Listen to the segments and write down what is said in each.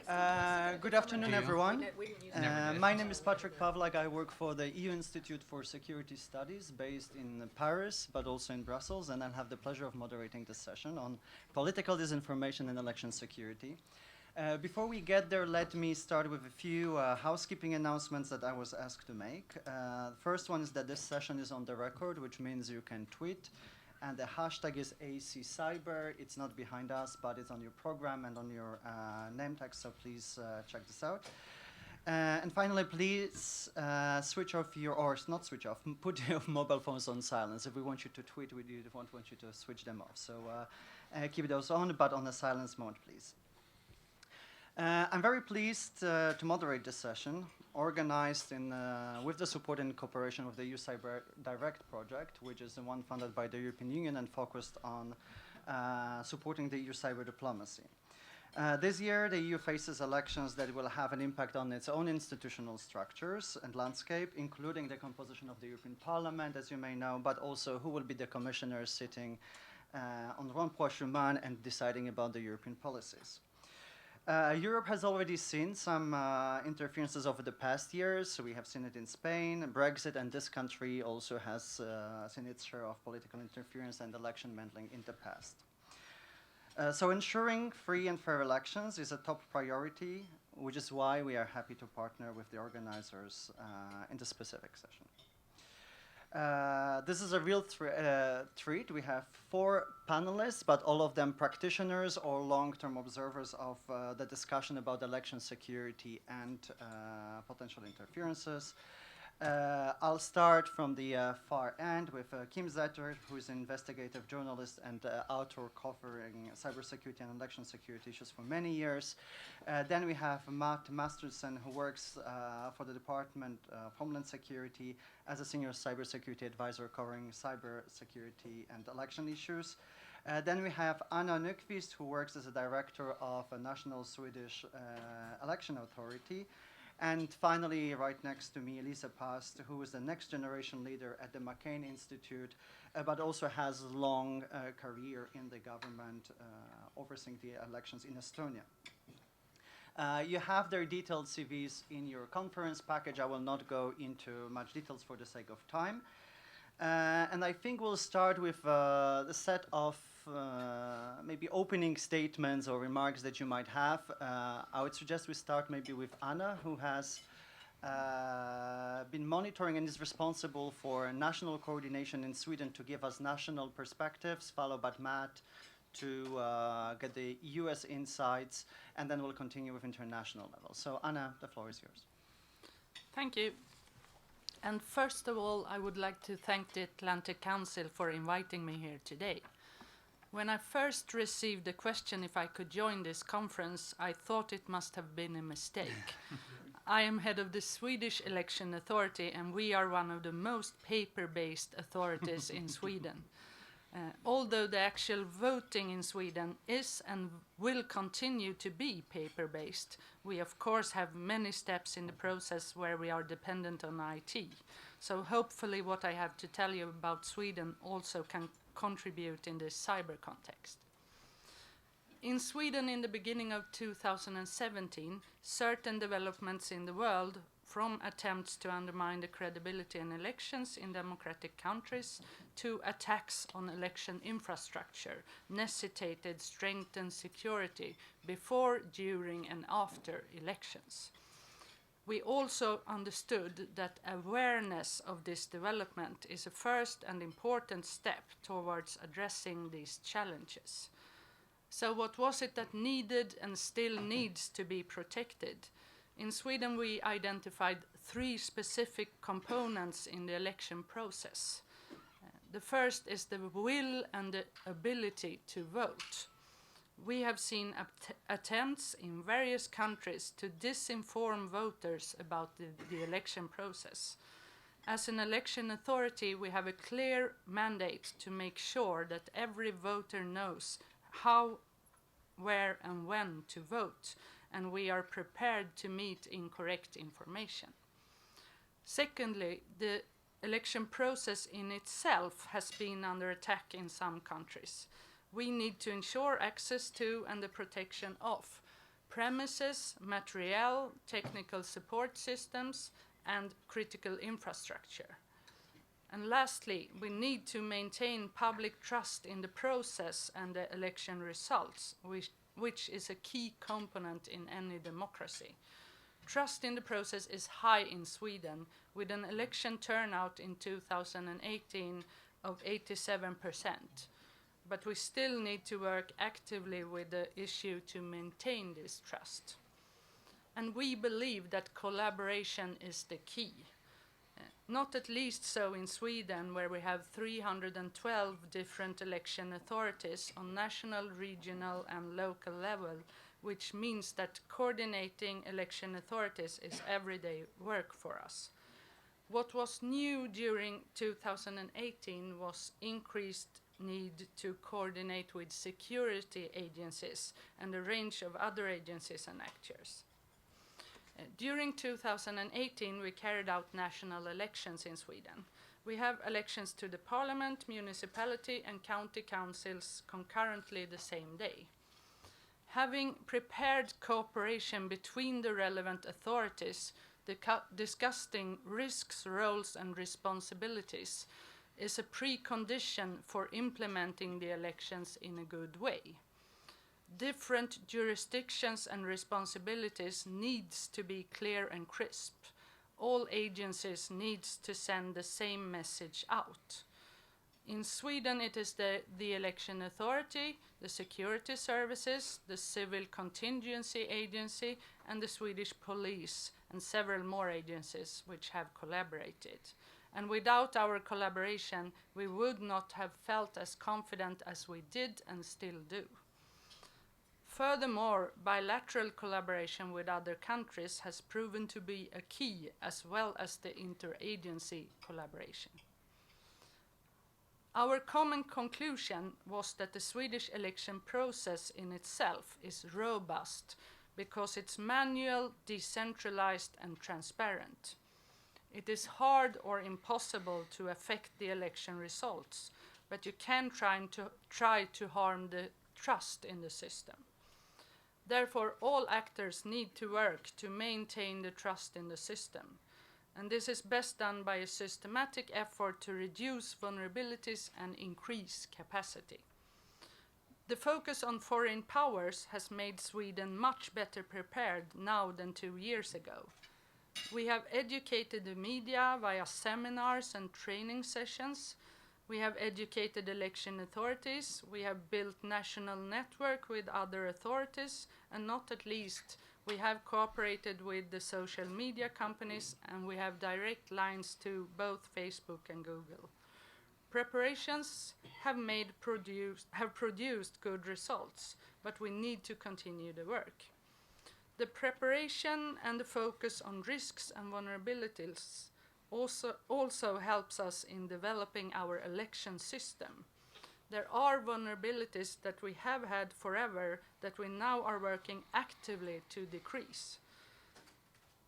Good afternoon, everyone. My name is Patryk Pawlak. I work for the EU Institute for Security Studies based in Paris, but also in Brussels, and I'll have the pleasure of moderating this session on political disinformation and election security. Before we get there, let me start with a few housekeeping announcements that I was asked to make. The first one is that this session is on the record, which means you can tweet, and the hashtag is ACCyber. It's not behind us, but it's on your program and on your name tag, so please check this out. And finally, please switch off your, or not switch off, put your mobile phones on silence. If we want you to tweet, we don't want you to switch them off. So keep those on, but on a silence mode, please. I'm very pleased to moderate this session, organized with the support and cooperation of the EU Cyber Direct project, which is the one funded by the European Union and focused on supporting the EU cyber diplomacy. This year, the EU faces elections that will have an impact on its own institutional structures and landscape, including the composition of the European Parliament, as you may know, but also who will be the commissioners sitting on the Rompuy-Schuman and deciding about the European policies. Europe has already seen some interferences over the past years. So we have seen it in Spain, Brexit, and this country also has seen its share of political interference and election meddling in the past. So ensuring free and fair elections is a top priority, which is why we are happy to partner with the organizers in the specific session. This is a real treat. We have 4 panelists, but all of them practitioners or long-term observers of the discussion about election security and potential interferences. I'll start from the far end with Kim Zetter, who is an investigative journalist and author covering cybersecurity and election security issues for many years. Then we have Masterson, who works for the Department of Homeland Security as a senior cybersecurity advisor covering cybersecurity and election issues. Then we have Nyqvist, who works as a director of a national Swedish election authority. And finally, right next to me, Liisa, who is the next generation leader at the McCain Institute, but also has a long career in the government overseeing the elections in Estonia. You have their detailed CVs in your conference package. I will not go into much details for the sake of time. And I think we'll start with the set of maybe opening statements or remarks that you might have. I would suggest we start maybe with Anna, who has been monitoring and is responsible for national coordination in Sweden to give us national perspectives, followed by Matt to get the US insights, and then we'll continue with international level. So Anna, the floor is yours. Thank you. And first of all, I would like to thank the Atlantic Council for inviting me here today. When I first received the question if I could join this conference, I thought it must have been a mistake. I am head of the Swedish Election Authority, and we are one of the most paper-based authorities in Sweden. Although the actual voting in Sweden is and will continue to be paper-based, we of course have many steps in the process where we are dependent on IT. So hopefully what I have to tell you about Sweden also can contribute in this cyber context. In Sweden, in the beginning of 2017, certain developments in the world, from attempts to undermine the credibility in elections in democratic countries to attacks on election infrastructure, necessitated strengthened security before, during, and after elections. We also understood that awareness of this development is a first and important step towards addressing these challenges. So what was it that needed and still needs to be protected? In Sweden, we identified 3 specific components in the election process. The first is the will and the ability to vote. We have seen attempts in various countries to disinform voters about the election process. As an election authority, we have a clear mandate to make sure that every voter knows how, where, and when to vote, and we are prepared to meet incorrect information. Secondly, the election process in itself has been under attack in some countries. We need to ensure access to and the protection of premises, material, technical support systems, and critical infrastructure. And lastly, we need to maintain public trust in the process and the election results, which is a key component in any democracy. Trust in the process is high in Sweden, with an election turnout in 2018 of 87%. But we still need to work actively with the issue to maintain this trust. And we believe that collaboration is the key. Not at least so in Sweden, where we have 312 different election authorities on national, regional, and local level, which means that coordinating election authorities is everyday work for us. What was new during 2018 was increased need to coordinate with security agencies and a range of other agencies and actors. During 2018, we carried out national elections in Sweden. We have elections to the parliament, municipality, and county councils concurrently the same day. Having prepared cooperation between the relevant authorities, discussing risks, roles, and responsibilities is a precondition for implementing the elections in a good way. Different jurisdictions and responsibilities needs to be clear and crisp. All agencies needs to send the same message out. In Sweden, it is the election authority, the security services, the civil contingency agency, and the Swedish police, and several more agencies which have collaborated. And without our collaboration, we would not have felt as confident as we did and still do. Furthermore, bilateral collaboration with other countries has proven to be a key, as well as the interagency collaboration. Our common conclusion was that the Swedish election process in itself is robust because it's manual, decentralized, and transparent. It is hard or impossible to affect the election results, but you can try to harm the trust in the system. Therefore, all actors need to work to maintain the trust in the system. And this is best done by a systematic effort to reduce vulnerabilities and increase capacity. The focus on foreign powers has made Sweden much better prepared now than 2 years ago. We have educated the media via seminars and training sessions. We have educated election authorities, we have built national network with other authorities, and not at least, we have cooperated with the social media companies, and we have direct lines to both Facebook and Google. Preparations have produced good results, but we need to continue the work. The preparation and the focus on risks and vulnerabilities also helps us in developing our election system. There are vulnerabilities that we have had forever that we now are working actively to decrease.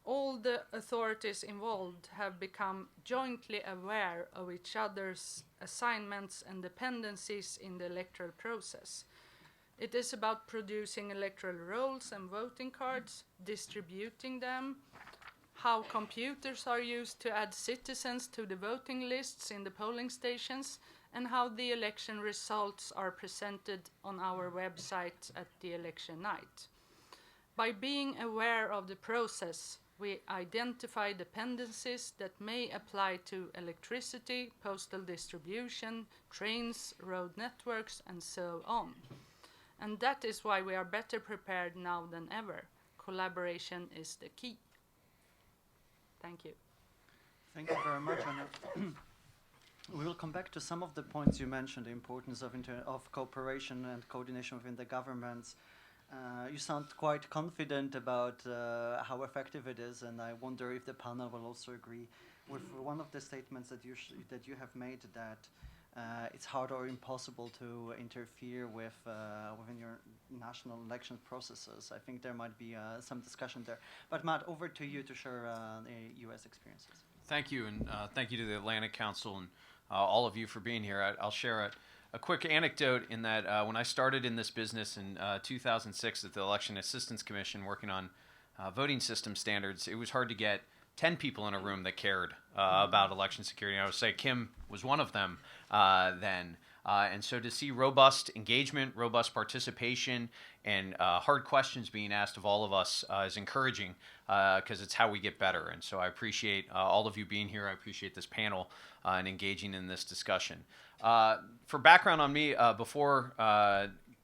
All the authorities involved have become jointly aware of each other's assignments and dependencies in the electoral process. It is about producing electoral rolls and voting cards, distributing them, how computers are used to add citizens to the voting lists in the polling stations, and how the election results are presented on our website at the election night. By being aware of the process, we identify dependencies that may apply to electricity, postal distribution, trains, road networks, and so on. And that is why we are better prepared now than ever. Collaboration is the key. Thank you. Thank you very much, Anna. We will come back to some of the points you mentioned, the importance of cooperation and coordination within the governments. You sound quite confident about how effective it is, and I wonder if the panel will also agree with one of the statements that you have made, that it's hard or impossible to interfere with within your national election processes. I think there might be some discussion there. But Matt, over to you to share U.S. experiences. Thank you, and thank you to the Atlantic Council and all of you for being here. I'll share a quick anecdote in that when I started in this business in 2006 at the Election Assistance Commission working on voting system standards, it was hard to get 10 people in a room that cared about election security. And I would say Kim was one of them then. And so to see robust engagement, robust participation, and hard questions being asked of all of us is encouraging because it's how we get better. And so I appreciate all of you being here. I appreciate this panel and engaging in this discussion. For background on me, before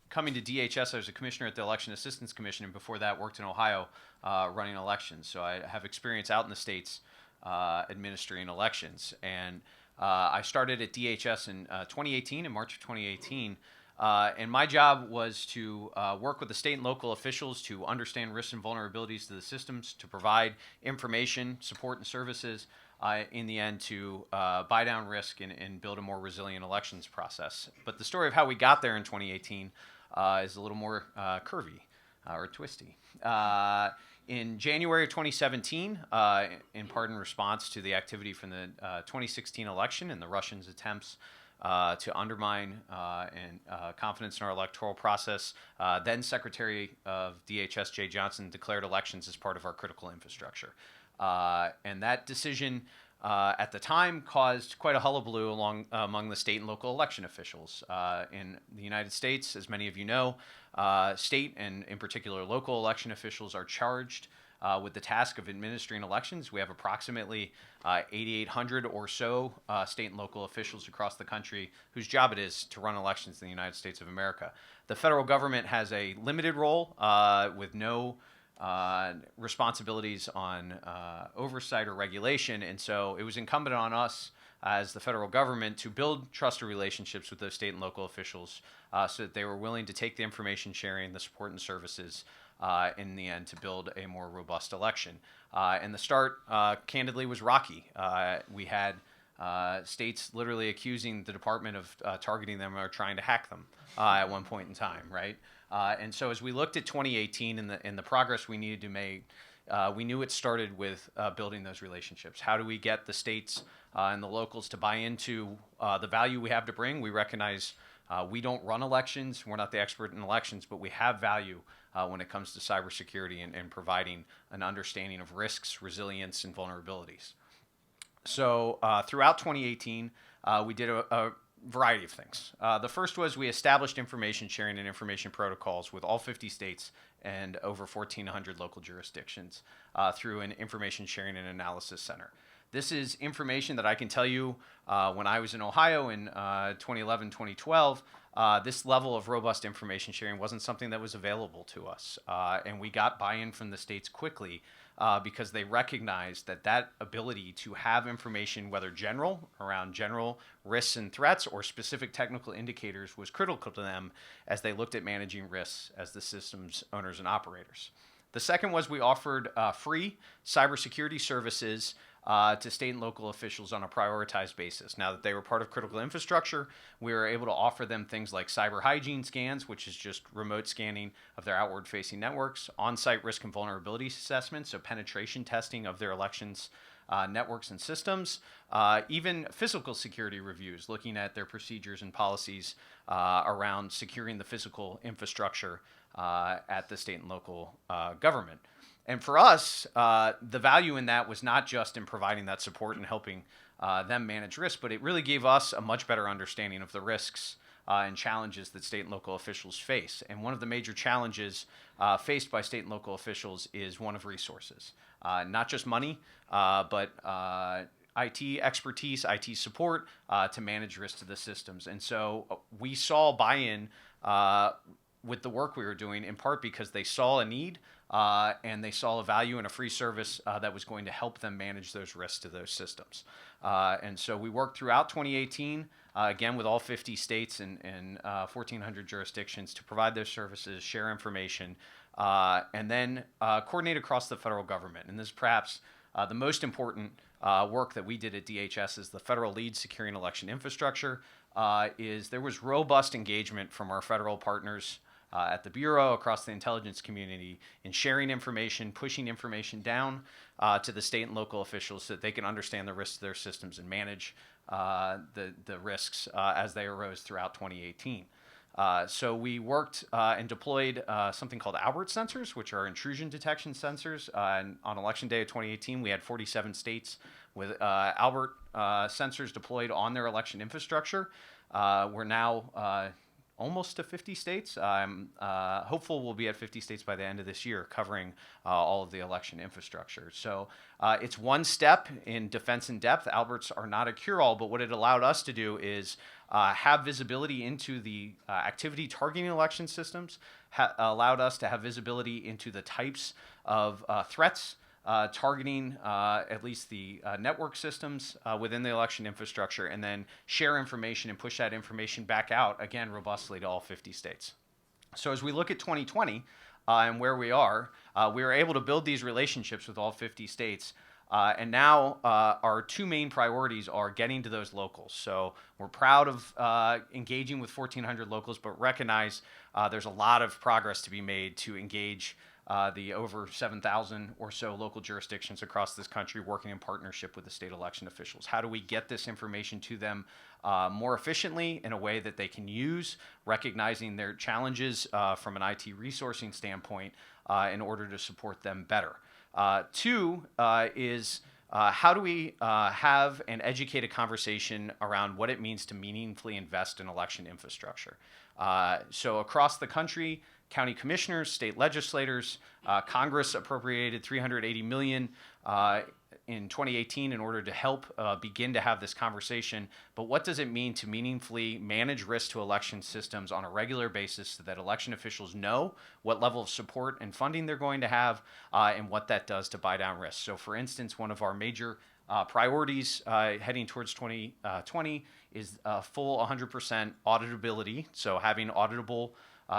coming to DHS, I was a commissioner at the Election Assistance Commission, and before that worked in Ohio running elections. So I have experience out in the states administering elections. And I started at DHS in 2018, in March of 2018, and my job was to work with the state and local officials to understand risks and vulnerabilities to the systems, to provide information, support, and services, in the end to buy down risk and build a more resilient elections process. But the story of how we got there in 2018 is a little more curvy or twisty. In January of 2017, in part in response to the activity from the 2016 election and the Russians' attempts to undermine and confidence in our electoral process, then Secretary of DHS Jay Johnson declared elections as part of our critical infrastructure. And that decision at the time caused quite a hullabaloo among the state and local election officials. In the United States, as many of you know, state and in particular local election officials are charged with the task of administering elections. We have approximately 8,800 or so state and local officials across the country whose job it is to run elections in the United States of America. The federal government has a limited role with no responsibilities on oversight or regulation, and so it was incumbent on us as the federal government to build trusted relationships with those state and local officials so that they were willing to take the information sharing, the support and services in the end to build a more robust election. And the start, candidly, was rocky. We had states literally accusing the department of targeting them or trying to hack them at one point in time, right? And so as we looked at 2018 and the progress we needed to make, we knew it started with building those relationships. How do we get the states and the locals to buy into the value we have to bring? We recognize we don't run elections. We're not the expert in elections, but we have value when it comes to cybersecurity and providing an understanding of risks, resilience, and vulnerabilities. So throughout 2018, we did a variety of things. The first was we established information sharing and information protocols with all 50 states and over 1,400 local jurisdictions through an information sharing and analysis center. This is information that I can tell you when I was in Ohio in 2011, 2012, this level of robust information sharing wasn't something that was available to us. And we got buy-in from the states quickly because they recognized that ability to have information, whether general, around general risks and threats, or specific technical indicators was critical to them as they looked at managing risks as the system's owners and operators. The second was we offered free cybersecurity services to state and local officials on a prioritized basis. Now that they were part of critical infrastructure, we were able to offer them things like cyber hygiene scans, which is just remote scanning of their outward-facing networks, on-site risk and vulnerability assessments, so penetration testing of their elections networks and systems, even physical security reviews, looking at their procedures and policies around securing the physical infrastructure at the state and local government. And for us, the value in that was not just in providing that support and helping them manage risk, but it really gave us a much better understanding of the risks and challenges that state and local officials face. And one of the major challenges faced by state and local officials is one of resources. Not just money, but IT expertise, IT support to manage risk to the systems. And so we saw buy-in with the work we were doing, in part because they saw a need and they saw a value in a free service that was going to help them manage those risks to those systems. And so we worked throughout 2018, again, with all 50 states and 1,400 jurisdictions to provide those services, share information, and then coordinate across the federal government. And this is perhaps the most important work that we did at DHS as the federal lead securing election infrastructure is there was robust engagement from our federal partners at the Bureau, across the intelligence community, in sharing information, pushing information down to the state and local officials so that they can understand the risks of their systems and manage the risks as they arose throughout 2018. So we worked and deployed something called Albert sensors, which are intrusion detection sensors. And on Election Day of 2018, we had 47 states with Albert sensors deployed on their election infrastructure. We're now almost to 50 states. I'm hopeful we'll be at 50 states by the end of this year, covering all of the election infrastructure. So it's one step in defense in depth. Alberts are not a cure-all, but what it allowed us to do is have visibility into the activity targeting election systems, allowed us to have visibility into the types of threats targeting at least the network systems within the election infrastructure, and then share information and push that information back out, again, robustly to all 50 states. So as we look at 2020 and where we are able to build these relationships with all 50 states. And now our two main priorities are getting to those locals. So we're proud of engaging with 1,400 locals, but recognize there's a lot of progress to be made to engage the over 7,000 or so local jurisdictions across this country working in partnership with the state election officials. How do we get this information to them more efficiently in a way that they can use, recognizing their challenges from an IT resourcing standpoint in order to support them better? Two is how do we have and educate a conversation around what it means to meaningfully invest in election infrastructure? So across the country, county commissioners, state legislators, Congress appropriated $380 million in 2018 in order to help begin to have this conversation. But what does it mean to meaningfully manage risk to election systems on a regular basis so that election officials know what level of support and funding they're going to have and what that does to buy down risk? So for instance, one of our major priorities heading towards 2020 is full 100% auditability. So having auditable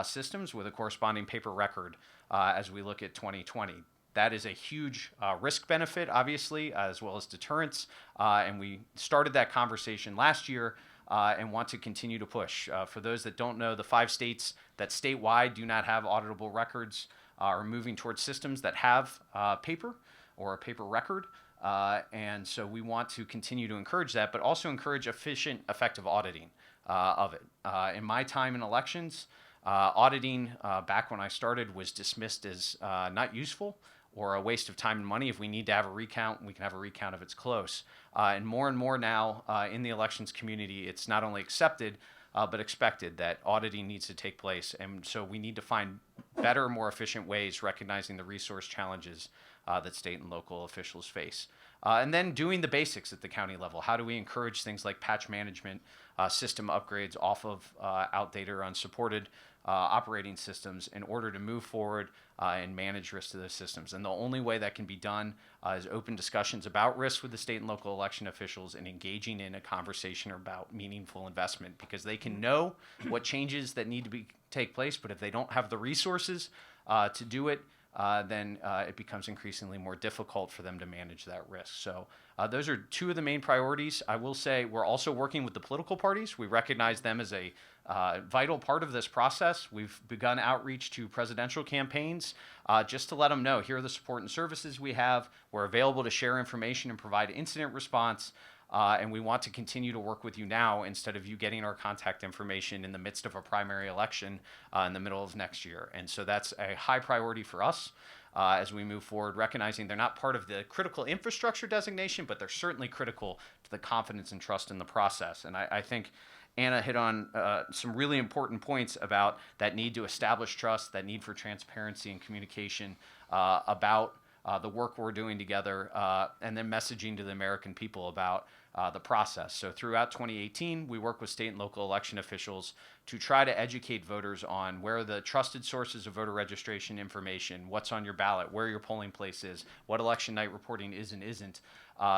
systems with a corresponding paper record as we look at 2020. That is a huge risk benefit, obviously, as well as deterrence. And we started that conversation last year and want to continue to push. For those that don't know, the 5 states that statewide do not have auditable records are moving towards systems that have paper or a paper record. And so we want to continue to encourage that, but also encourage efficient, effective auditing of it. In my time in elections, auditing back when I started was dismissed as not useful or a waste of time and money. If we need to have a recount, we can have a recount if it's close. And more now in the elections community, it's not only accepted, but expected that auditing needs to take place. And so we need to find better, more efficient ways, recognizing the resource challenges that state and local officials face. And then doing the basics at the county level. How do we encourage things like patch management, system upgrades off of outdated or unsupported operating systems in order to move forward and manage risk to those systems? And the only way that can be done is open discussions about risk with the state and local election officials and engaging in a conversation about meaningful investment, because they can know what changes that need to take place, but if they don't have the resources to do it, then it becomes increasingly more difficult for them to manage that risk. So those are two of the main priorities. I will say we're also working with the political parties. We recognize them as a vital part of this process. We've begun outreach to presidential campaigns just to let them know, here are the support and services we have. We're available to share information and provide incident response. And we want to continue to work with you now instead of you getting our contact information in the midst of a primary election in the middle of next year. And so that's a high priority for us as we move forward, recognizing they're not part of the critical infrastructure designation, but they're certainly critical to the confidence and trust in the process. And I think Anna hit on some really important points about that need to establish trust, that need for transparency and communication about the work we're doing together, and then messaging to the American people about the process. So throughout 2018, we work with state and local election officials to try to educate voters on where the trusted sources of voter registration information, what's on your ballot, where your polling place is, what election night reporting is and isn't,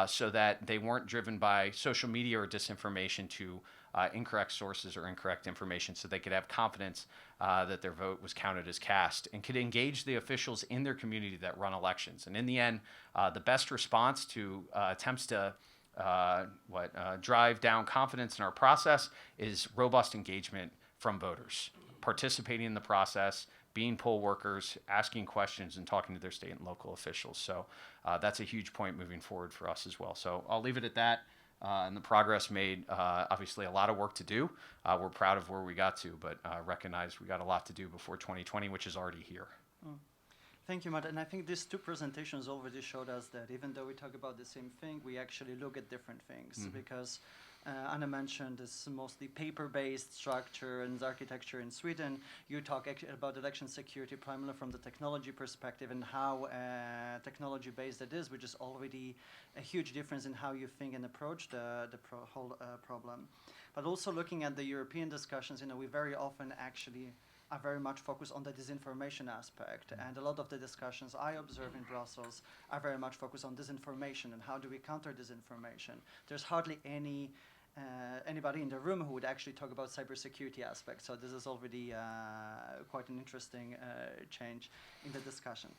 so that they weren't driven by social media or disinformation to incorrect sources or incorrect information, so they could have confidence that their vote was counted as cast and could engage the officials in their community that run elections. And in the end, the best response to attempts to drive down confidence in our process is robust engagement from voters. participating in the process, being poll workers, asking questions, and talking to their state and local officials. So that's a huge point moving forward for us as well. So I'll leave it at that. And the progress made, obviously a lot of work to do. We're proud of where we got to, but recognize we got a lot to do before 2020, which is already here. Thank you, Matt. And I think these two presentations already showed us that even though we talk about the same thing, we actually look at different things because Anna mentioned this mostly paper-based structure and architecture in Sweden. You talk about election security primarily from the technology perspective and how technology-based it is, which is already a huge difference in how you think and approach the whole problem. But also looking at the European discussions, we very often actually are very much focused on the disinformation aspect. And a lot of the discussions I observe in Brussels are very much focused on disinformation and how do we counter disinformation. There's hardly anybody in the room who would actually talk about cybersecurity aspects. So this is already quite an interesting change in the discussion.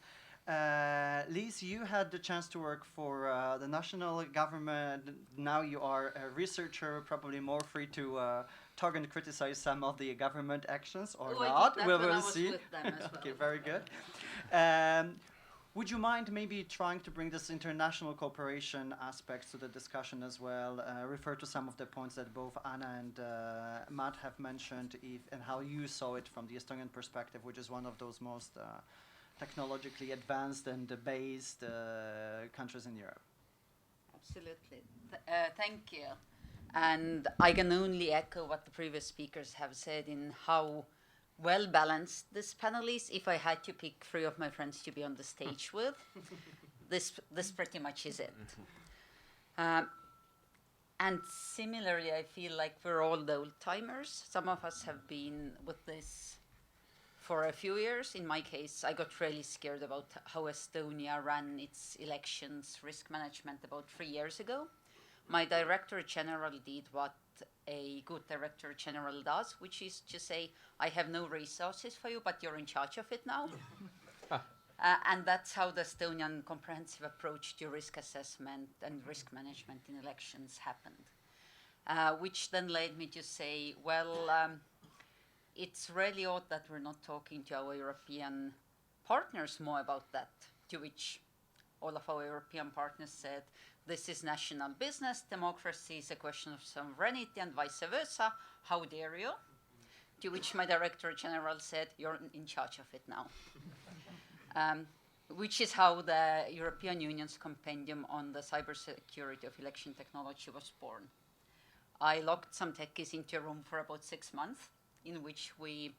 Liisa, you had the chance to work for the national government. Now you are a researcher, probably more free to talk and criticize some of the government actions or not. We will see. Okay, very good. Would you mind maybe trying to bring this international cooperation aspects to the discussion as well? Refer to some of the points that both Anna and Matt have mentioned, and how you saw it from the Estonian perspective, which is one of those most technologically advanced and based countries in Europe. Absolutely. Thank you. And I can only echo what the previous speakers have said in how well balanced this panel is. If I had to pick 3 of my friends to be on the stage with, this pretty much is it. And similarly, I feel like we're all the old timers. Some of us have been with this for a few years. In my case, I got really scared about how Estonia ran its elections risk management about 3 years ago. My Director General did what a good Director General does, which is to say, I have no resources for you, but you're in charge of it now. And that's how the Estonian comprehensive approach to risk assessment and risk management in elections happened. Which then led me to say, well, it's really odd that we're not talking to our European partners more about that, to which all of our European partners said, this is national business, democracy is a question of sovereignty and vice versa, how dare you? To which my Director General said, you're in charge of it now. Which is how the European Union's compendium on the cybersecurity of election technology was born. I locked some techies into a room for about 6 months, in which we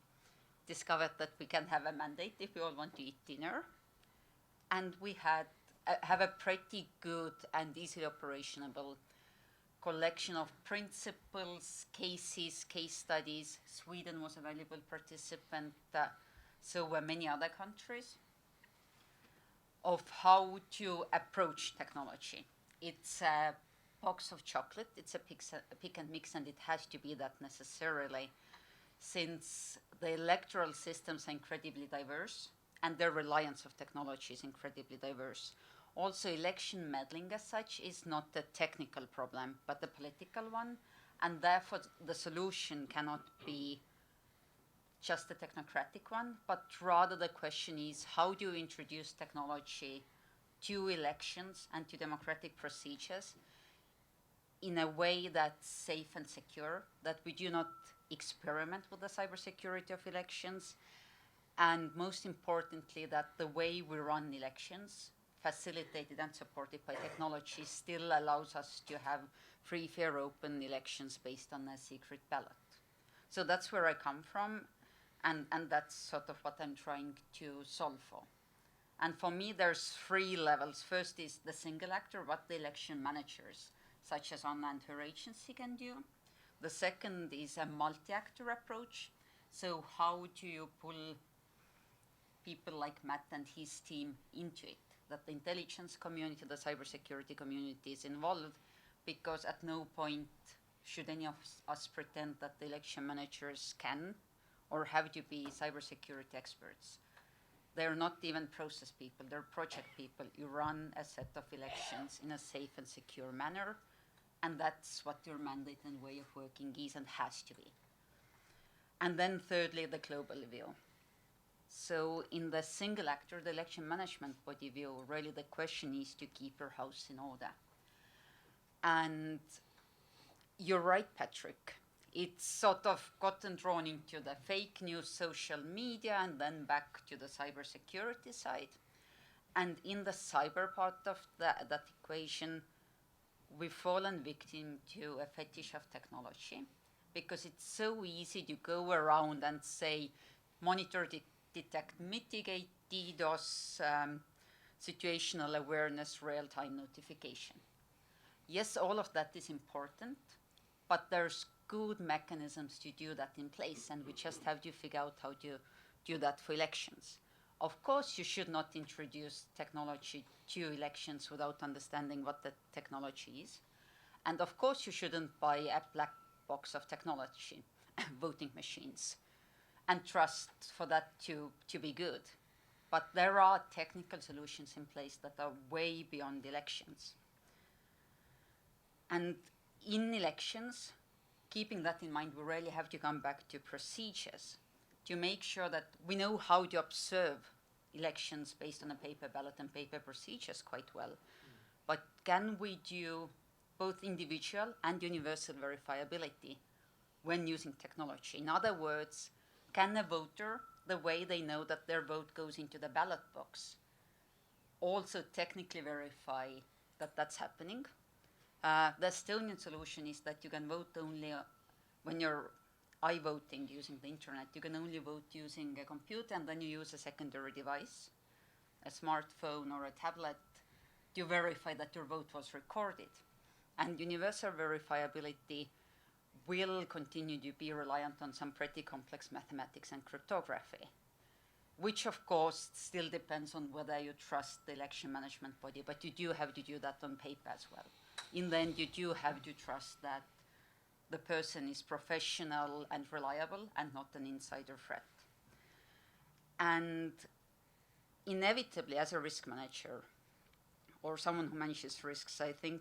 discovered that we can have a mandate if we all want to eat dinner. And we have a pretty good and easily operationable collection of principles, cases, case studies. Sweden was a valuable participant, so were many other countries, of how to approach technology. It's a box of chocolate, it's a pick and mix, and it has to be that necessarily, since the electoral systems are incredibly diverse and their reliance of technology is incredibly diverse. Also, election meddling as such is not a technical problem, but a political one, and therefore the solution cannot be just a technocratic one, but rather the question is, how do you introduce technology to elections and to democratic procedures in a way that's safe and secure, that we do not experiment with the cybersecurity of elections, and most importantly, that the way we run elections, facilitated and supported by technology, still allows us to have free, fair, open elections based on a secret ballot. So that's where I come from, and that's sort of what I'm trying to solve for. And for me, there's 3 levels. First is the single actor, what the election managers, such as Anna and her agency, can do. The second is a multi-actor approach. So how do you pull people like Matt and his team into it? That the intelligence community, the cybersecurity community is involved, because at no point should any of us pretend that the election managers can or have to be cybersecurity experts. They're not even process people, they're project people. You run a set of elections in a safe and secure manner, and that's what your mandate and way of working is and has to be. And then thirdly, the global view. So in the single actor, the election management body view, really the question is to keep your house in order. And you're right, Patryk. It's sort of gotten drawn into the fake news, social media, and then back to the cybersecurity side. And in the cyber part of that equation, we've fallen victim to a fetish of technology, because it's so easy to go around and say, monitor, detect, mitigate, DDoS, situational awareness, real-time notification. Yes, all of that is important, but there's good mechanisms to do that in place, and we just have to figure out how to do that for elections. Of course, you should not introduce technology to elections without understanding what the technology is. And of course, you shouldn't buy a black box of technology, voting machines, and trust for that to be good. But there are technical solutions in place that are way beyond elections. And in elections, keeping that in mind, we really have to come back to procedures to make sure that we know how to observe elections based on a paper ballot and paper procedures quite well. But can we do both individual and universal verifiability when using technology? In other words, can a voter, the way they know that their vote goes into the ballot box, also technically verify that that's happening? The Estonian solution is that you can vote only when you're voting using the internet. You can only vote using a computer, and then you use a secondary device, a smartphone or a tablet, to verify that your vote was recorded. And universal verifiability will continue to be reliant on some pretty complex mathematics and cryptography, which of course still depends on whether you trust the election management body, but you do have to do that on paper as well. In the end, you do have to trust that the person is professional and reliable and not an insider threat. And inevitably, as a risk manager or someone who manages risks, I think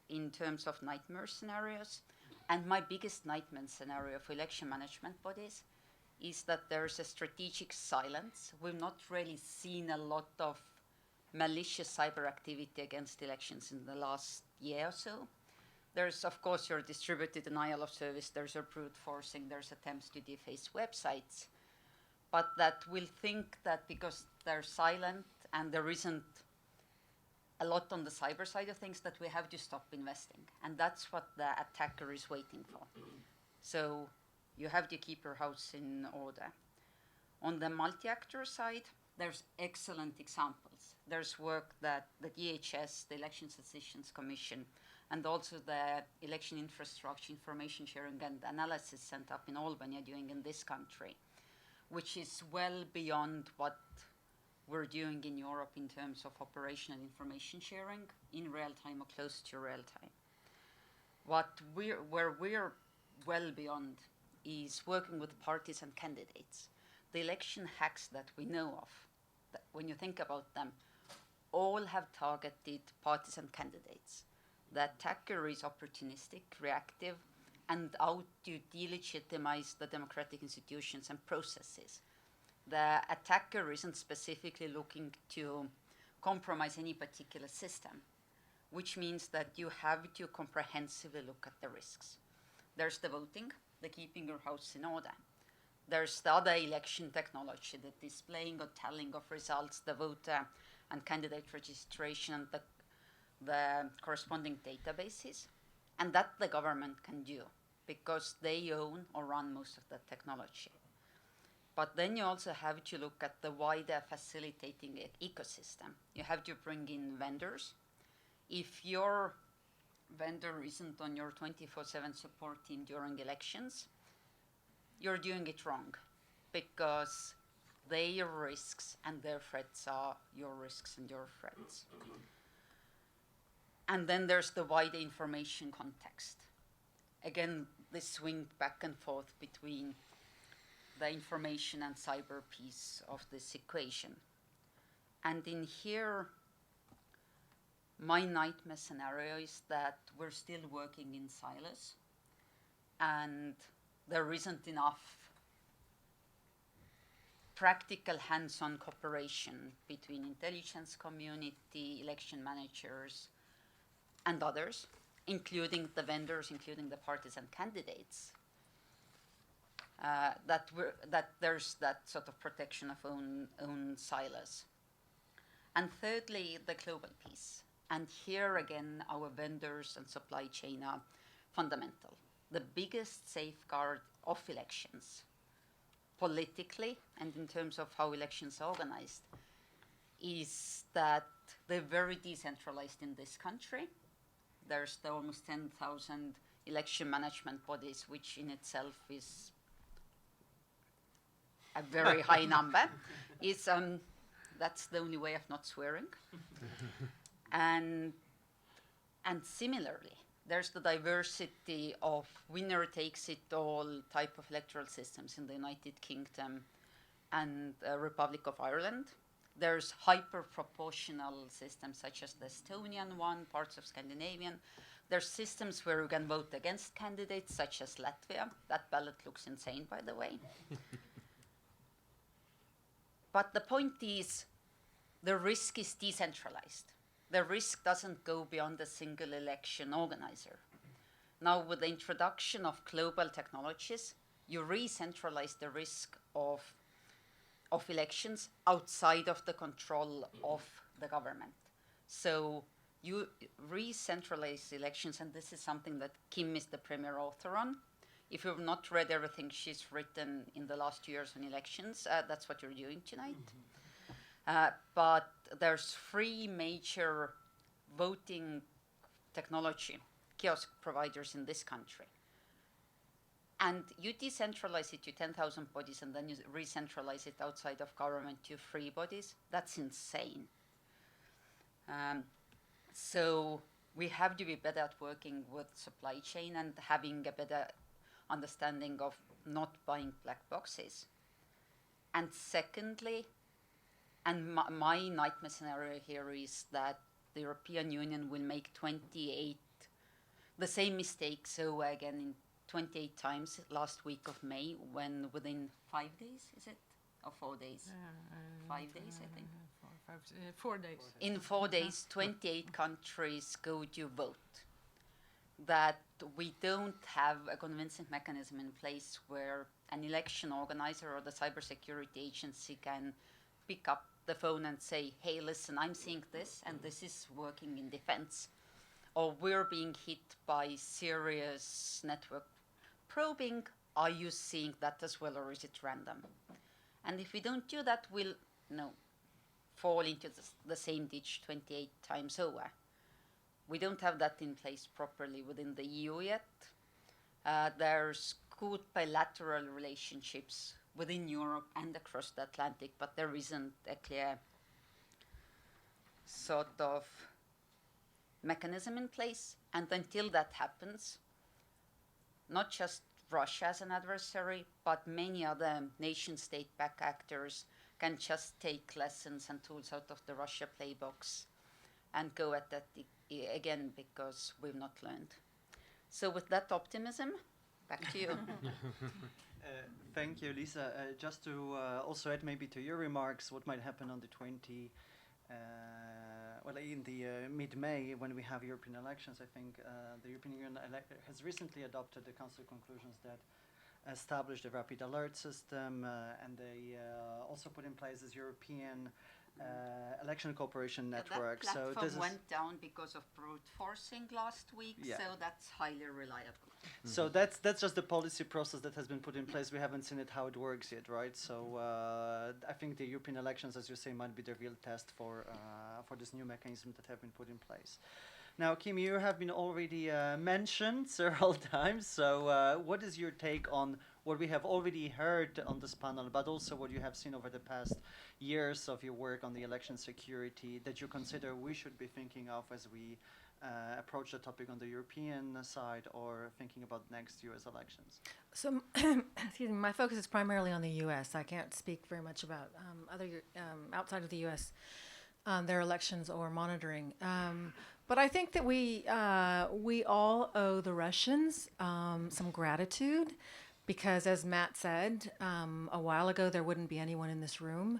in terms of nightmare scenarios, and my biggest nightmare scenario for election management bodies is that there's a strategic silence. We've not really seen a lot of malicious cyber activity against elections in the last year or so. There's, of course, your distributed denial of service, there's your brute forcing, there's attempts to deface websites, but that we'll think that because they're silent and there isn't a lot on the cyber side of things, that we have to stop investing. And that's what the attacker is waiting for. So you have to keep your house in order. On the multi-actor side, there's excellent examples. There's work that the DHS, the Election Decisions Commission, and also the Election Infrastructure Information Sharing and Analysis Center up in Albany are doing in this country, which is well beyond what we're doing in Europe in terms of operational information sharing in real time or close to real time. Where we're well beyond is working with parties and candidates. The election hacks that we know of, that when you think about them, all have targeted parties and candidates. The attacker is opportunistic, reactive, and out to delegitimize the democratic institutions and processes. The attacker isn't specifically looking to compromise any particular system, which means that you have to comprehensively look at the risks. There's the voting, the keeping your house in order. There's the other election technology, the displaying or tallying of results, the voter and candidate registration, the corresponding databases, and that the government can do because they own or run most of that technology. But then you also have to look at the wider facilitating ecosystem. You have to bring in vendors. If your vendor isn't on your 24/7 support team during elections, you're doing it wrong because their risks and their threats are your risks and your threats. And then there's the wider information context. Again, this swing back and forth between the information and cyber piece of this equation. And in here, my nightmare scenario is that we're still working in silos and there isn't enough practical hands-on cooperation between intelligence community, election managers, and others, including the vendors, including the parties and candidates, that there's that sort of protection of own silos. And thirdly, the global piece. And here again, our vendors and supply chain are fundamental. The biggest safeguard of elections, politically and in terms of how elections are organized, is that they're very decentralized in this country. There's the almost 10,000 election management bodies, which in itself is a very high number. That's the only way of not swearing. And similarly, there's the diversity of winner-takes-it-all type of electoral systems in the United Kingdom and Republic of Ireland. There's hyper-proportional systems such as the Estonian one, parts of Scandinavian. There's systems where you can vote against candidates such as Latvia. That ballot looks insane, by the way. But the point is, the risk is decentralized. The risk doesn't go beyond a single election organizer. Now, with the introduction of global technologies, you re-centralize the risk of elections outside of the control of the government. So you re-centralize elections, and this is something that Kim is the premier author on. If you've not read everything she's written in the last years on elections, that's what you're doing tonight. But there's 3 major voting technology kiosk providers in this country. And you decentralize it to 10,000 bodies and then you re-centralize it outside of government to 3 bodies. That's insane. So we have to be better at working with supply chain and having a better understanding of not buying black boxes. And secondly, and my nightmare scenario here is that the European Union will make the same mistake, so again in 28 times last week of May, when within 5 days, is it? Or 4 days? 5 days, I think. 4 days. In 4 days, 28 countries go to vote. That we don't have a convincing mechanism in place where an election organizer or the cybersecurity agency can pick up the phone and say, hey, listen, I'm seeing this and this is working in defense. Or we're being hit by serious network probing. Are you seeing that as well, or is it random? And if we don't do that, we'll fall into the same ditch 28 times over. We don't have that in place properly within the EU yet. There's good bilateral relationships within Europe and across the Atlantic, but there isn't a clear sort of mechanism in place. And until that happens, not just Russia as an adversary, but many other nation-state-backed actors can just take lessons and tools out of the Russia playbox and go at that again because we've not learned. So with that optimism, back to you. Thank you, Liisa. Just to also add maybe to your remarks, what might happen on the in the mid-May when we have European elections, I think the European Union has recently adopted the Council conclusions that established a rapid alert system, and they also put in place this European election cooperation network. That platform so this went down because of brute forcing last week, so that's highly reliable. So that's just the policy process that has been put in place. We haven't seen how it works yet, right? So I think the European elections, as you say, might be the real test for this new mechanism that have been put in place. Now, Kim, you have been already mentioned several times. So what is your take on what we have already heard on this panel, but also what you have seen over the past years of your work on the election security that you consider we should be thinking of as we approach the topic on the European side or thinking about next US elections? So, excuse me, my focus is primarily on the U.S. I can't speak very much about other outside of the U.S. Their elections or monitoring. But I think that we all owe the Russians some gratitude because as Matt said a while ago, there wouldn't be anyone in this room.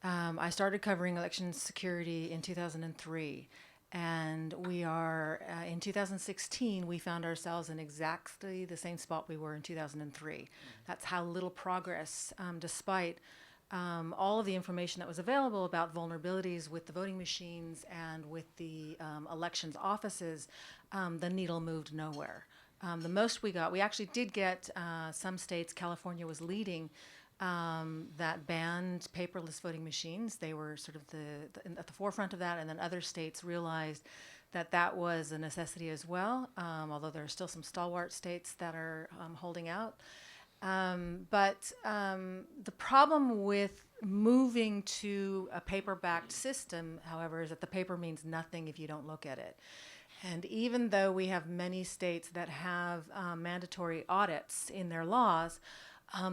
I started covering election security in 2003. And we are, in 2016, we found ourselves in exactly the same spot we were in 2003. That's how little progress, despite all of the information that was available about vulnerabilities with the voting machines and with the elections offices, the needle moved nowhere. The most we got, we actually did get some states, California was leading, that banned paperless voting machines. They were sort of at the forefront of that, and then other states realized that that was a necessity as well, although there are still some stalwart states that are holding out. But the problem with moving to a paper-backed system, however, is that the paper means nothing if you don't look at it. And even though we have many states that have mandatory audits in their laws,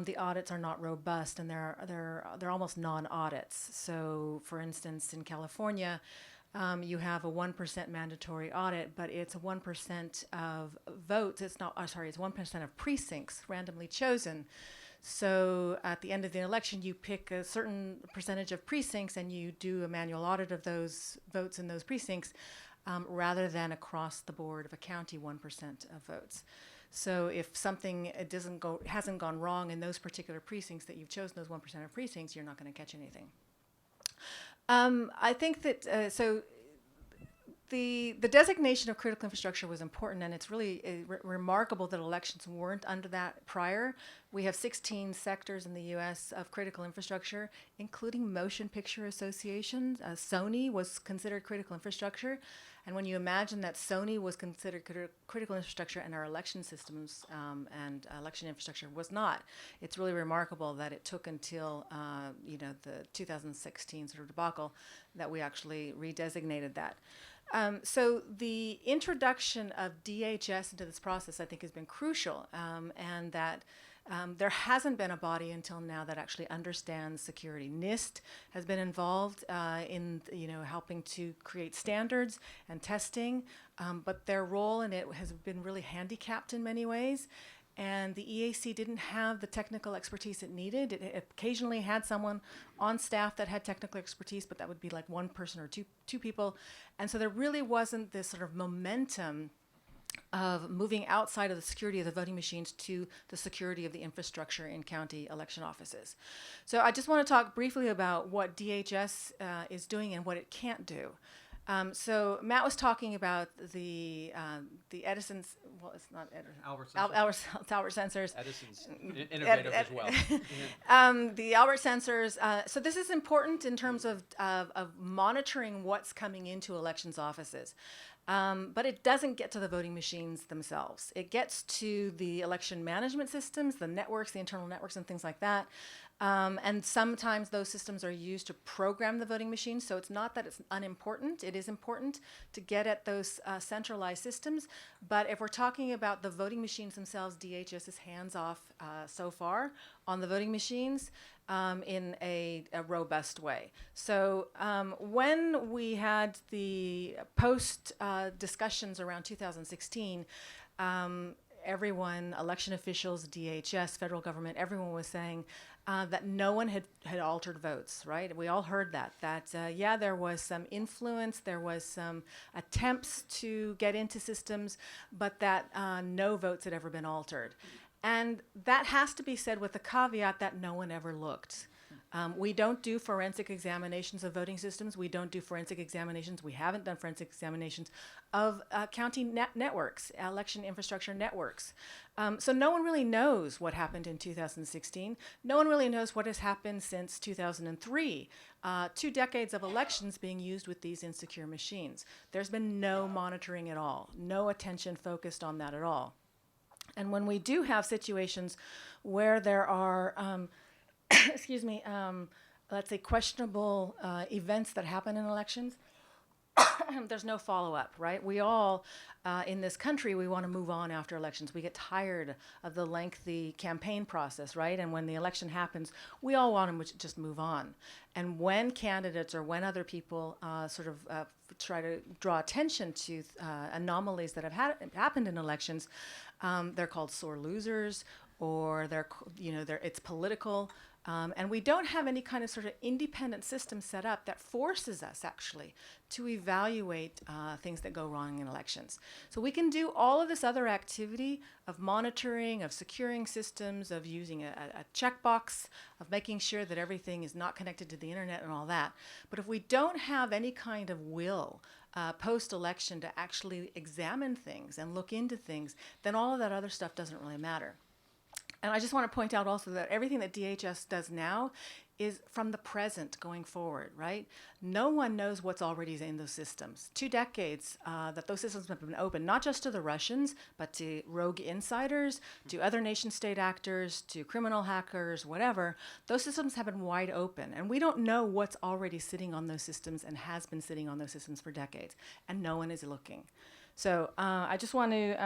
the audits are not robust, and they're almost non-audits. So, for instance, in California, you have a 1% mandatory audit, but it's 1% of votes. It's 1% of precincts randomly chosen. So at the end of the election, you pick a certain percentage of precincts and you do a manual audit of those votes in those precincts, rather than across the board of a county 1% of votes. So if something hasn't gone wrong in those particular precincts that you've chosen, those 1% of precincts, you're not going to catch anything. I think that the designation of critical infrastructure was important, and it's really remarkable that elections weren't under that prior. We have 16 sectors in the U.S. of critical infrastructure, including motion picture associations. Sony was considered critical infrastructure. And when you imagine that Sony was considered critical infrastructure and our election systems and election infrastructure was not, it's really remarkable that it took until the 2016 sort of debacle that we actually redesignated that. So the introduction of DHS into this process, I think, has been crucial, and that there hasn't been a body until now that actually understands security. NIST has been involved in helping to create standards and testing, but their role in it has been really handicapped in many ways. And the EAC didn't have the technical expertise it needed. It occasionally had someone on staff that had technical expertise, but that would be like one person or two people. And so there really wasn't this sort of momentum of moving outside of the security of the voting machines to the security of the infrastructure in county election offices. So I just want to talk briefly about what DHS is doing and what it can't do. So Matt was talking about the Edison's, well, it's not Edison. Albert sensors. Edison's innovative as well. The Albert sensors. So this is important in terms of monitoring what's coming into elections offices. But it doesn't get to the voting machines themselves. It gets to the election management systems, the networks, the internal networks, and things like that. And sometimes those systems are used to program the voting machines. So it's not that it's unimportant. It is important to get at those centralized systems. But if we're talking about the voting machines themselves, DHS is hands off so far on the voting machines in a robust way. So when we had the post discussions around 2016, everyone, election officials, DHS, federal government, everyone was saying that no one had altered votes, right? We all heard that yeah, there was some influence, there was some attempts to get into systems, but that no votes had ever been altered. And that has to be said with the caveat that no one ever looked. We don't do forensic examinations of voting systems. We don't do forensic examinations. We haven't done forensic examinations of county networks, election infrastructure networks. So no one really knows what happened in 2016. No one really knows what has happened since 2003. 2 decades of elections being used with these insecure machines. There's been no monitoring at all, no attention focused on that at all. And when we do have situations where there are let's say questionable events that happen in elections, there's no follow-up, right? We all, in this country, we want to move on after elections. We get tired of the lengthy campaign process, right? And when the election happens, we all want to just move on. And when candidates or when other people try to draw attention to anomalies that have happened in elections, they're called sore losers, or it's political. And we don't have any kind of sort of independent system set up that forces us actually to evaluate things that go wrong in elections. So we can do all of this other activity of monitoring, of securing systems, of using a checkbox, of making sure that everything is not connected to the internet and all that. But if we don't have any kind of will post-election to actually examine things and look into things, then all of that other stuff doesn't really matter. And I just want to point out also that everything that DHS does now is from the present going forward, right? No one knows what's already in those systems. 2 decades that those systems have been open, not just to the Russians, but to rogue insiders, to other nation state actors, to criminal hackers, whatever. Those systems have been wide open. And we don't know what's already sitting on those systems and has been sitting on those systems for decades. And no one is looking. So I just want to,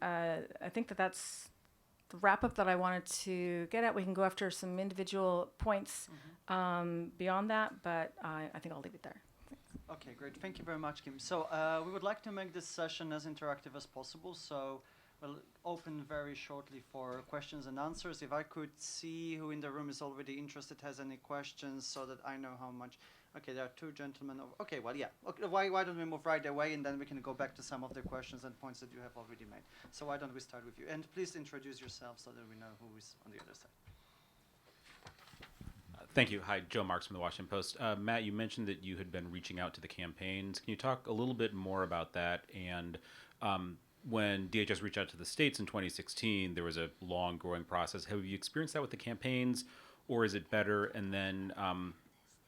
I think that's the wrap-up that I wanted to get at. We can go after some individual points beyond that, but I think I'll leave it there. Okay, great. Thank you very much, Kim. So we would like to make this session as interactive as possible, so we'll open very shortly for questions and answers. If I could see who in the room is already interested, has any questions, so that I know how much. Okay, there are 2 gentlemen over. Okay, well, yeah. Okay, why don't we move right away, and then we can go back to some of the questions and points that you have already made. So why don't we start with you? And please introduce yourself so that we know who is on the other side. Thank you. Hi, Joe Marks from the Washington Post. Matt, you mentioned that you had been reaching out to the campaigns. Can you talk a little bit more about that? And when DHS reached out to the states in 2016, there was a long growing process. Have you experienced that with the campaigns, or is it better? And then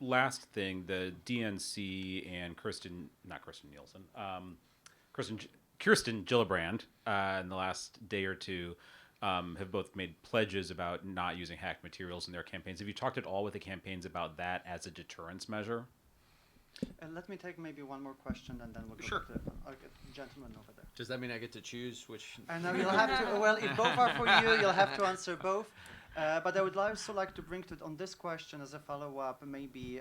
last thing, the DNC and Kirsten Gillibrand in the last day or two have both made pledges about not using hacked materials in their campaigns. Have you talked at all with the campaigns about that as a deterrence measure? Let me take maybe one more question, and then we'll go Sure. to the gentleman over there. Does that mean I get to choose which? I know you'll have to. Well, if both are for you, you'll have to answer both. But I would also like to bring to on this question as a follow-up. Maybe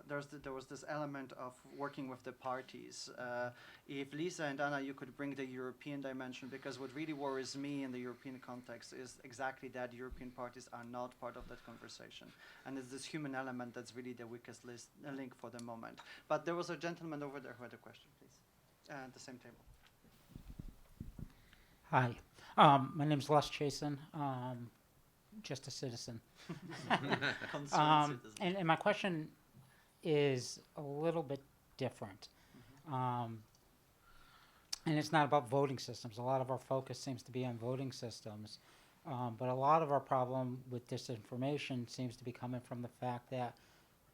there was this element of working with the parties. If Liisa and Anna, you could bring the European dimension, because what really worries me in the European context is exactly that European parties are not part of that conversation, and it's this human element that's really the weakest link for the moment. But there was a gentleman over there who had a question, please, at the same table. Hi, my name is Les Chasen. Just a citizen. Concerned citizen. And my question is a little bit different. And it's not about voting systems. A lot of our focus seems to be on voting systems. But a lot of our problem with disinformation seems to be coming from the fact that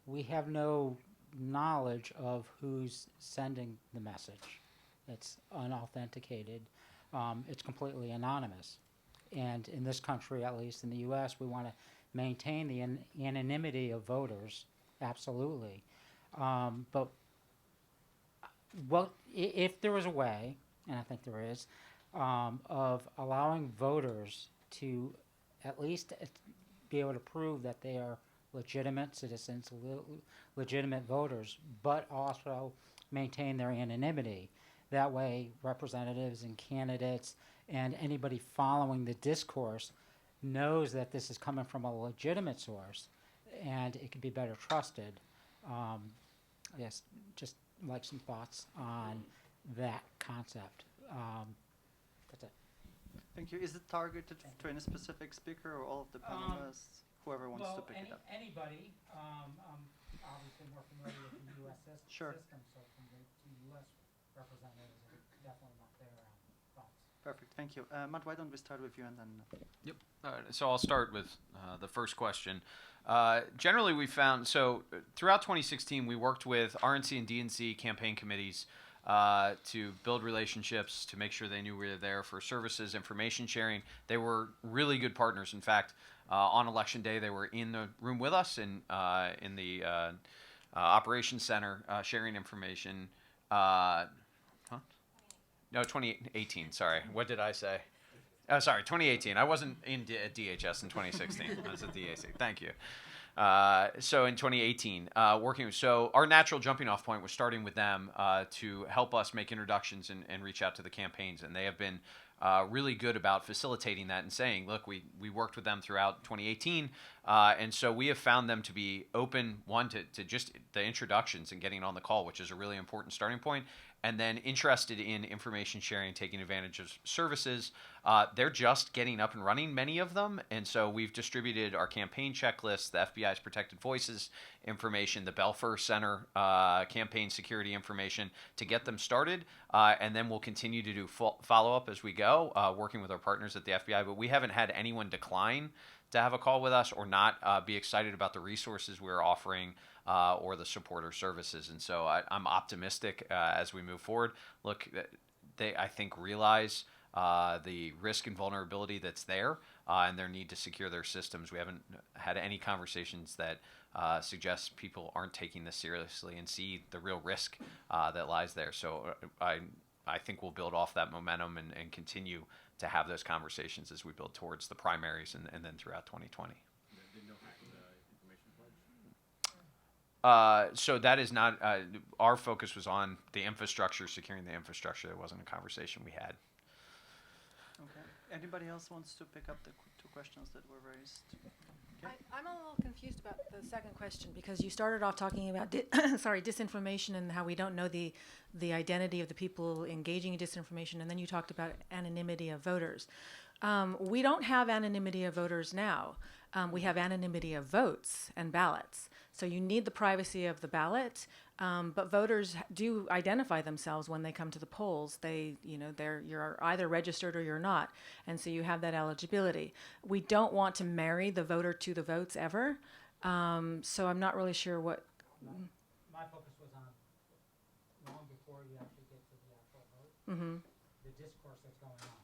we have no knowledge of who's sending the message. It's unauthenticated. It's completely anonymous. And in this country, at least in the U.S., we want to maintain the anonymity of voters, absolutely. But what if there was a way, and I think there is, of allowing voters to at least be able to prove that they are legitimate citizens, legitimate voters, but also maintain their anonymity. That way, representatives and candidates and anybody following the discourse knows that this is coming from a legitimate source, and it can be better trusted. Yes, just like some thoughts on that concept. That's it. Thank you. Is it targeted to any specific speaker or all of the panelists? Whoever wants to pick it up. Anybody. I'm obviously more familiar with the U.S. Sure. system, so from the U.S. representatives are definitely not their thoughts. Perfect. Thank you. Matt, why don't we start with you and then... Yep. So I'll start with the first question. Generally, we found, throughout 2016, we worked with RNC and DNC campaign committees to build relationships, to make sure they knew we were there for services, information sharing. They were really good partners. In fact, on election day, they were in the room with us in the operations center sharing information. No, 2018, sorry. What did I say? Oh, sorry, 2018. I wasn't at DHS in 2016. I was at DAC. Thank you. So in 2018, our natural jumping off point was starting with them to help us make introductions and reach out to the campaigns. And they have been really good about facilitating that and saying, look, we worked with them throughout 2018, and so we have found them to be open, one, to just the introductions and getting on the call, which is a really important starting point, and then interested in information sharing, taking advantage of services. They're just getting up and running, many of them, and so we've distributed our campaign checklist, the FBI's Protected Voices information, the Belfer Center campaign security information to get them started, and then we'll continue to do follow-up as we go, working with our partners at the FBI, but we haven't had anyone decline to have a call with us or not be excited about the resources we're offering or the support or services. And so I'm optimistic as we move forward. Look, they, I think, realize the risk and vulnerability that's there and their need to secure their systems. We haven't had any conversations that suggest people aren't taking this seriously and see the real risk that lies there. So I think we'll build off that momentum and continue to have those conversations as we build towards the primaries and then throughout 2020. So that is not, our focus was on the infrastructure, securing the infrastructure. It wasn't a conversation we had. Okay. Anybody else wants to pick up the two questions that were raised? Okay. I'm a little confused about the second question because you started off talking about disinformation and how we don't know the identity of the people engaging in disinformation, and then you talked about anonymity of voters. We don't have anonymity of voters now. We have anonymity of votes and ballots. So you need the privacy of the ballot, but voters do identify themselves when they come to the polls. You're either registered or you're not, and so you have that eligibility. We don't want to marry the voter to the votes ever, so I'm not really sure what. My focus was on long before you actually get to the actual vote, the discourse that's going on.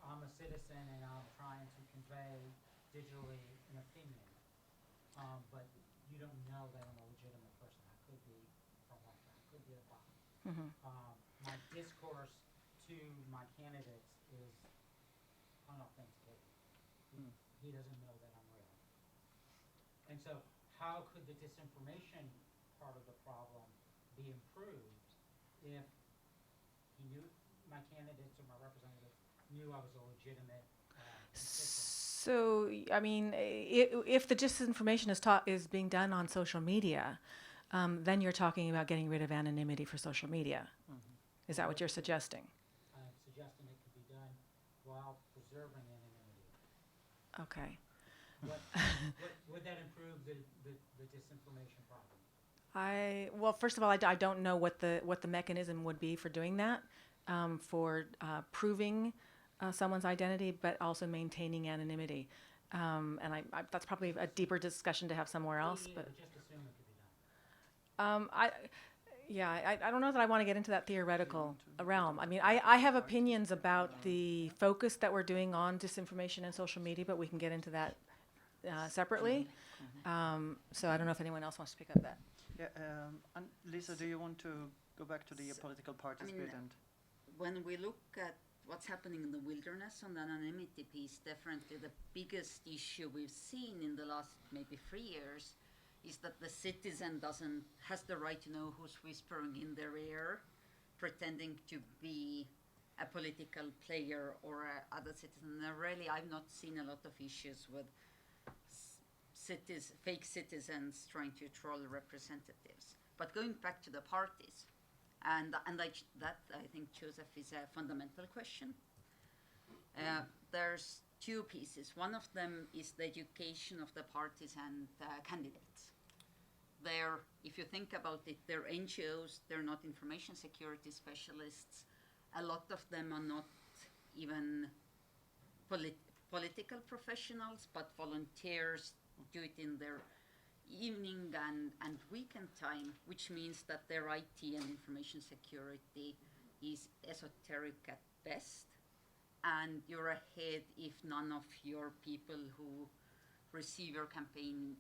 I'm a citizen and I'm trying to convey digitally an opinion, but you don't know that I'm a legitimate person. I could be from Russia. I could be a bot. My discourse to my candidates is unauthentic. He doesn't know that I'm real. And so how could the disinformation part of the problem be improved if he knew my candidates or my representatives knew I was a legitimate constituent? So, I mean, if the disinformation is being done on social media, then you're talking about getting rid of anonymity for social media. Is that what you're suggesting? I'm suggesting it could be done while preserving anonymity. Okay. Would that improve the disinformation problem? Well, first of all, I don't know what the mechanism would be for doing that, for proving someone's identity, but also maintaining anonymity. And that's probably a deeper discussion to have somewhere else. But just assume it could be done. I don't know that I want to get into that theoretical realm. I mean, I have opinions about the focus that we're doing on disinformation and social media, but we can get into that separately. So I don't know if anyone else wants to pick up that. Yeah, and Liisa, do you want to go back to the political parties bit? And when we look at what's happening in the wilderness on the anonymity piece, definitely the biggest issue we've seen in the last maybe 3 years is that the citizen has the right to know who's whispering in their ear, pretending to be a political player or other citizen. And really, I've not seen a lot of issues with fake citizens trying to troll representatives. But going back to the parties, and that I think, Joseph, is a fundamental question. There's two pieces. One of them is the education of the parties and candidates. If you think about it, they're NGOs, they're not information security specialists. A lot of them are not even political professionals, but volunteers do it in their evening and weekend time, which means that their IT and information security is esoteric at best, and you're ahead if none of your people who receive your campaign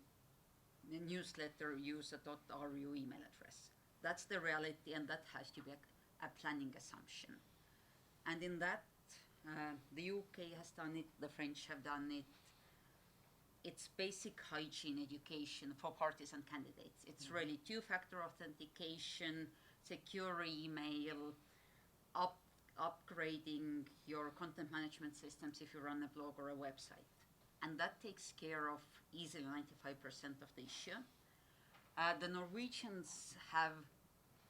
newsletter use a .ru email address. That's the reality, and that has to be a planning assumption. And in that, the UK has done it, the French have done it. It's basic hygiene education for parties and candidates. It's really two-factor authentication, secure email, upgrading your content management systems if you run a blog or a website. And that takes care of easily 95% of the issue. The Norwegians have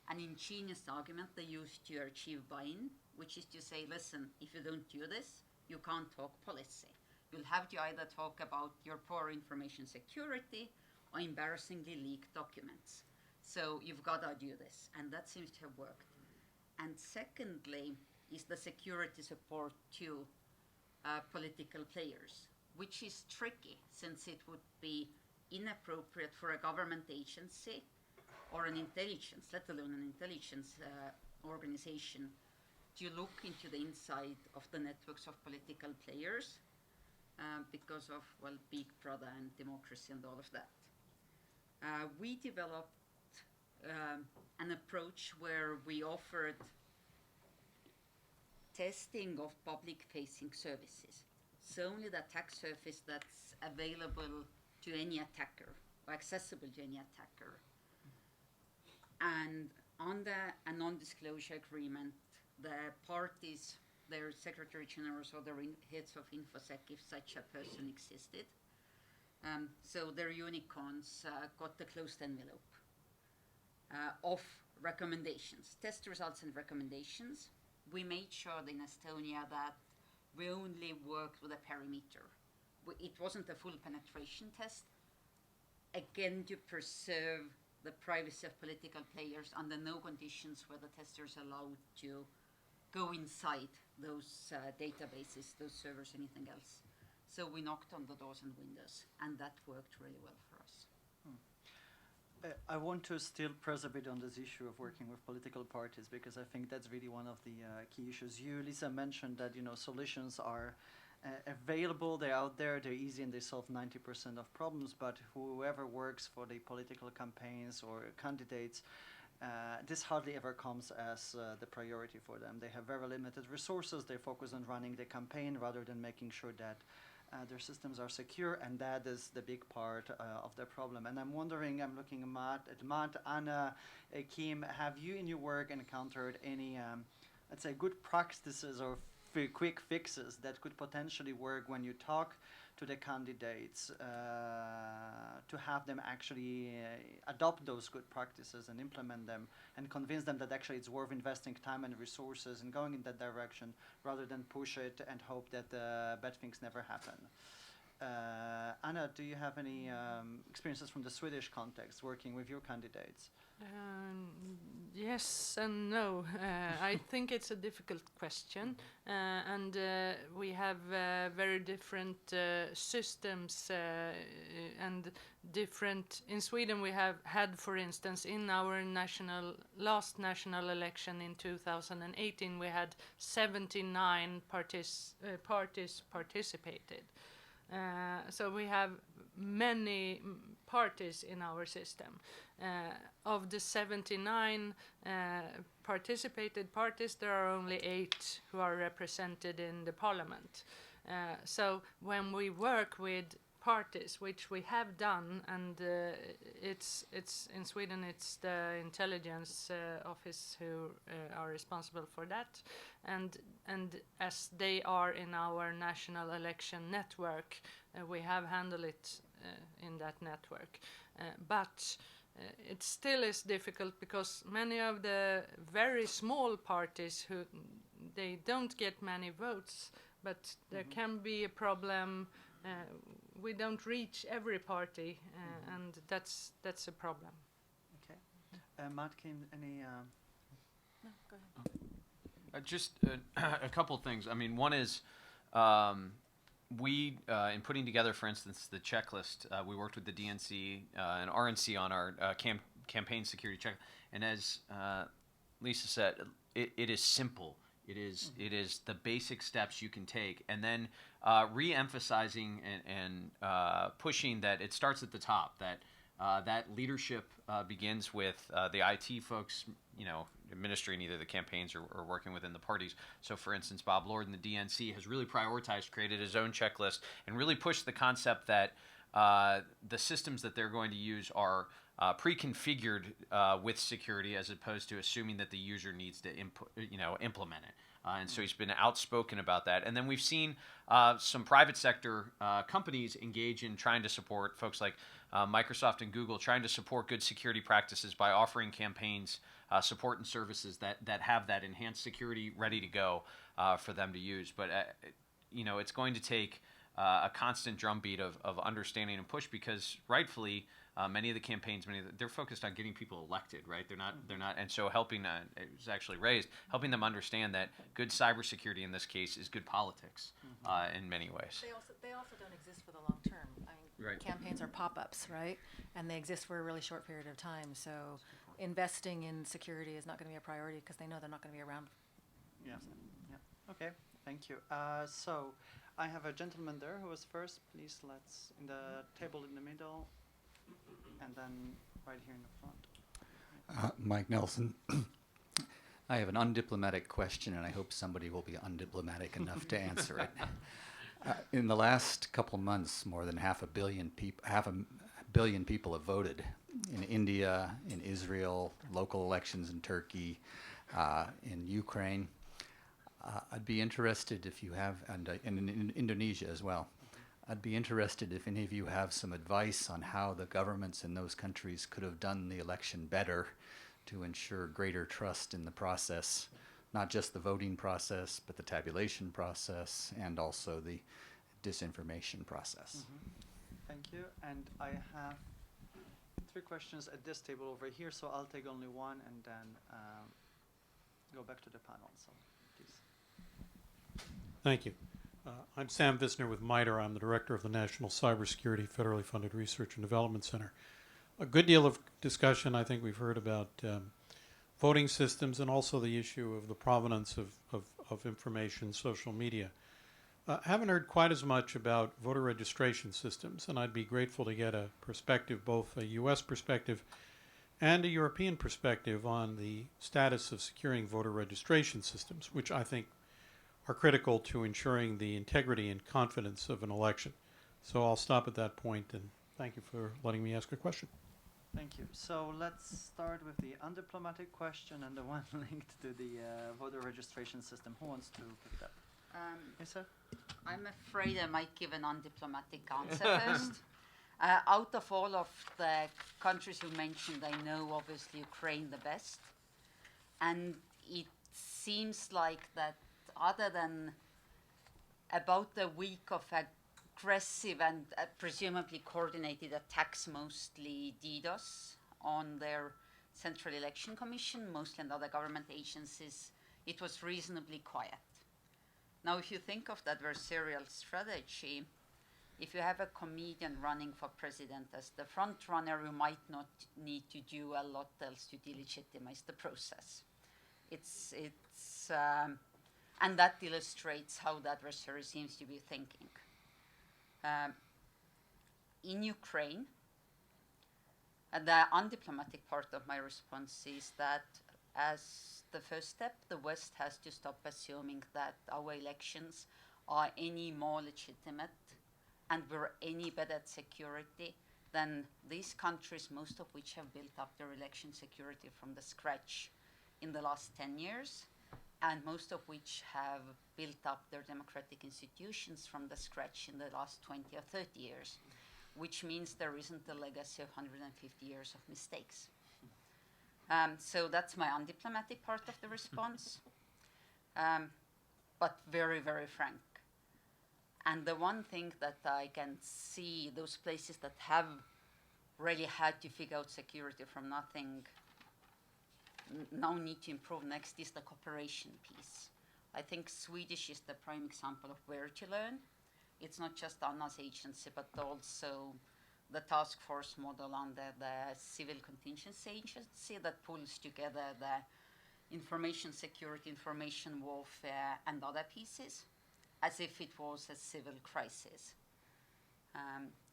an ingenious argument they use to achieve buy-in, which is to say, listen, if you don't do this, you can't talk policy. You'll have to either talk about your poor information security or embarrassingly leaked documents. So you've got to do this, and that seems to have worked. And secondly is the security support to political players, which is tricky since it would be inappropriate for a government agency or an intelligence, let alone an intelligence organization, to look into the inside of the networks of political players because of, well, Big Brother and democracy and all of that. We developed an approach where we offered testing of public-facing services. So only the attack surface that's available to any attacker or accessible to any attacker. And under a non-disclosure agreement, the parties, their secretary generals or their heads of InfoSec, if such a person existed, so their unicorns got the closed envelope of recommendations, test results and recommendations. We made sure in Estonia that we only worked with a perimeter. It wasn't a full penetration test, again to preserve the privacy of political players under no conditions were the testers allowed to go inside those databases, those servers, anything else. So we knocked on the doors and windows, and that worked really well for us. I want to still press a bit on this issue of working with political parties, because I think that's really one of the key issues. You, Liisa, mentioned that solutions are available, they're out there, they're easy, and they solve 90% of problems. But whoever works for the political campaigns or candidates, this hardly ever comes as the priority for them. They have very limited resources. They focus on running the campaign rather than making sure that their systems are secure, and that is the big part of the problem. And I'm wondering, I'm looking at Matt, Anna, Kim, have you in your work encountered any, let's say, good practices or quick fixes that could potentially work when you talk to the candidates to have them actually adopt those good practices and implement them and convince them that actually it's worth investing time and resources and going in that direction rather than push it and hope that bad things never happen? Anna, do you have any experiences from the Swedish context working with your candidates? Yes and no. I think it's a difficult question, and we have very different systems and different. In Sweden, we have had, for instance, in our last national election in 2018, we had 79 parties participated. So we have many parties in our system. Of the 79 participated parties, there are only 8 who are represented in the parliament. So when we work with parties, which we have done, and it's in Sweden, it's the intelligence office who are responsible for that, and as they are in our national election network, we have handled it in that network, but it still is difficult because many of the very small parties who they don't get many votes, but there can be a problem. We don't reach every party, and that's a problem. Okay, Matt, any? No, go ahead. Just a couple things. I mean, one is we, in putting together, for instance, the checklist, we worked with the DNC and RNC on our campaign security check. And as Liisa said, it is simple. It is the basic steps you can take, and then re-emphasizing and pushing that it starts at the top. That leadership begins with the IT folks, administering either the campaigns or working within the parties. So, for instance, Bob Lord in the DNC has really prioritized, created his own checklist, and really pushed the concept that the systems that they're going to use are pre-configured with security, as opposed to assuming that the user needs to implement it. And so he's been outspoken about that. And then we've seen some private sector companies engage in trying to support folks like Microsoft and Google, trying to support good security practices by offering campaigns, support and services that have that enhanced security ready to go for them to use. But it's going to take a constant drumbeat of understanding and push, because rightfully many of the campaigns, they're focused on getting people elected, right? They're not, and so helping it was actually raised, helping them understand that good cybersecurity in this case is good politics in many ways. They also don't exist for the long term. Right. Campaigns are pop-ups, right? And they exist for a really short period of time. So investing in security is not going to be a priority because they know they're not going to be around. Yeah. Okay. Thank you. So I have a gentleman there who was first. Please, let's in the table in the middle, and then right here in the front. Mike Nelson. I have an undiplomatic question, and I hope somebody will be undiplomatic enough to answer it. In the last couple months, more than half a billion people have voted in India, in Israel, local elections in Turkey, in Ukraine. I'd be interested if you have, and in Indonesia as well. I'd be interested if any of you have some advice on how the governments in those countries could have done the election better to ensure greater trust in the process, not just the voting process, but the tabulation process and also the disinformation process. Thank you. And I have 3 questions at this table over here, so I'll take only one and then go back to the panel. So, please. Thank you. I'm Sam Visner with MITRE. I'm the director of the National Cybersecurity Federally Funded Research and Development Center. A good deal of discussion, I think we've heard about voting systems and also the issue of the provenance of information, social media. I haven't heard quite as much about voter registration systems, and I'd be grateful to get a perspective, both a U.S. perspective and a European perspective, on the status of securing voter registration systems, which I think are critical to ensuring the integrity and confidence of an election. So I'll stop at that point, and thank you for letting me ask a question. Thank you. So let's start with the undiplomatic question and the one linked to the voter registration system. Who wants to pick it up? Liisa? I'm afraid I might give an undiplomatic answer first. Out of all of the countries you mentioned, I know obviously Ukraine the best. And it seems like that other than about a week of aggressive and presumably coordinated attacks, mostly DDoS, on their Central Election Commission, mostly and other government agencies, it was reasonably quiet. Now, if you think of the adversarial strategy, if you have a comedian running for president as the front runner, you might not need to do a lot else to delegitimize the process. And that illustrates how the adversary seems to be thinking. In Ukraine, the undiplomatic part of my response is that as the first step, the West has to stop assuming that our elections are any more legitimate and we're any better at security than these countries, most of which have built up their election security from the scratch in the last 10 years, and most of which have built up their democratic institutions from the scratch in the last 20 or 30 years, which means there isn't a legacy of 150 years of mistakes. So that's my undiplomatic part of the response, but very, very frank. And the one thing that I can see, those places that have really had to figure out security from nothing now need to improve next is the cooperation piece. I think Swedish is the prime example of where to learn. It's not just Anna's agency, but also the task force model under the civil contingency agency that pulls together the information security, information warfare, and other pieces, as if it was a civil crisis.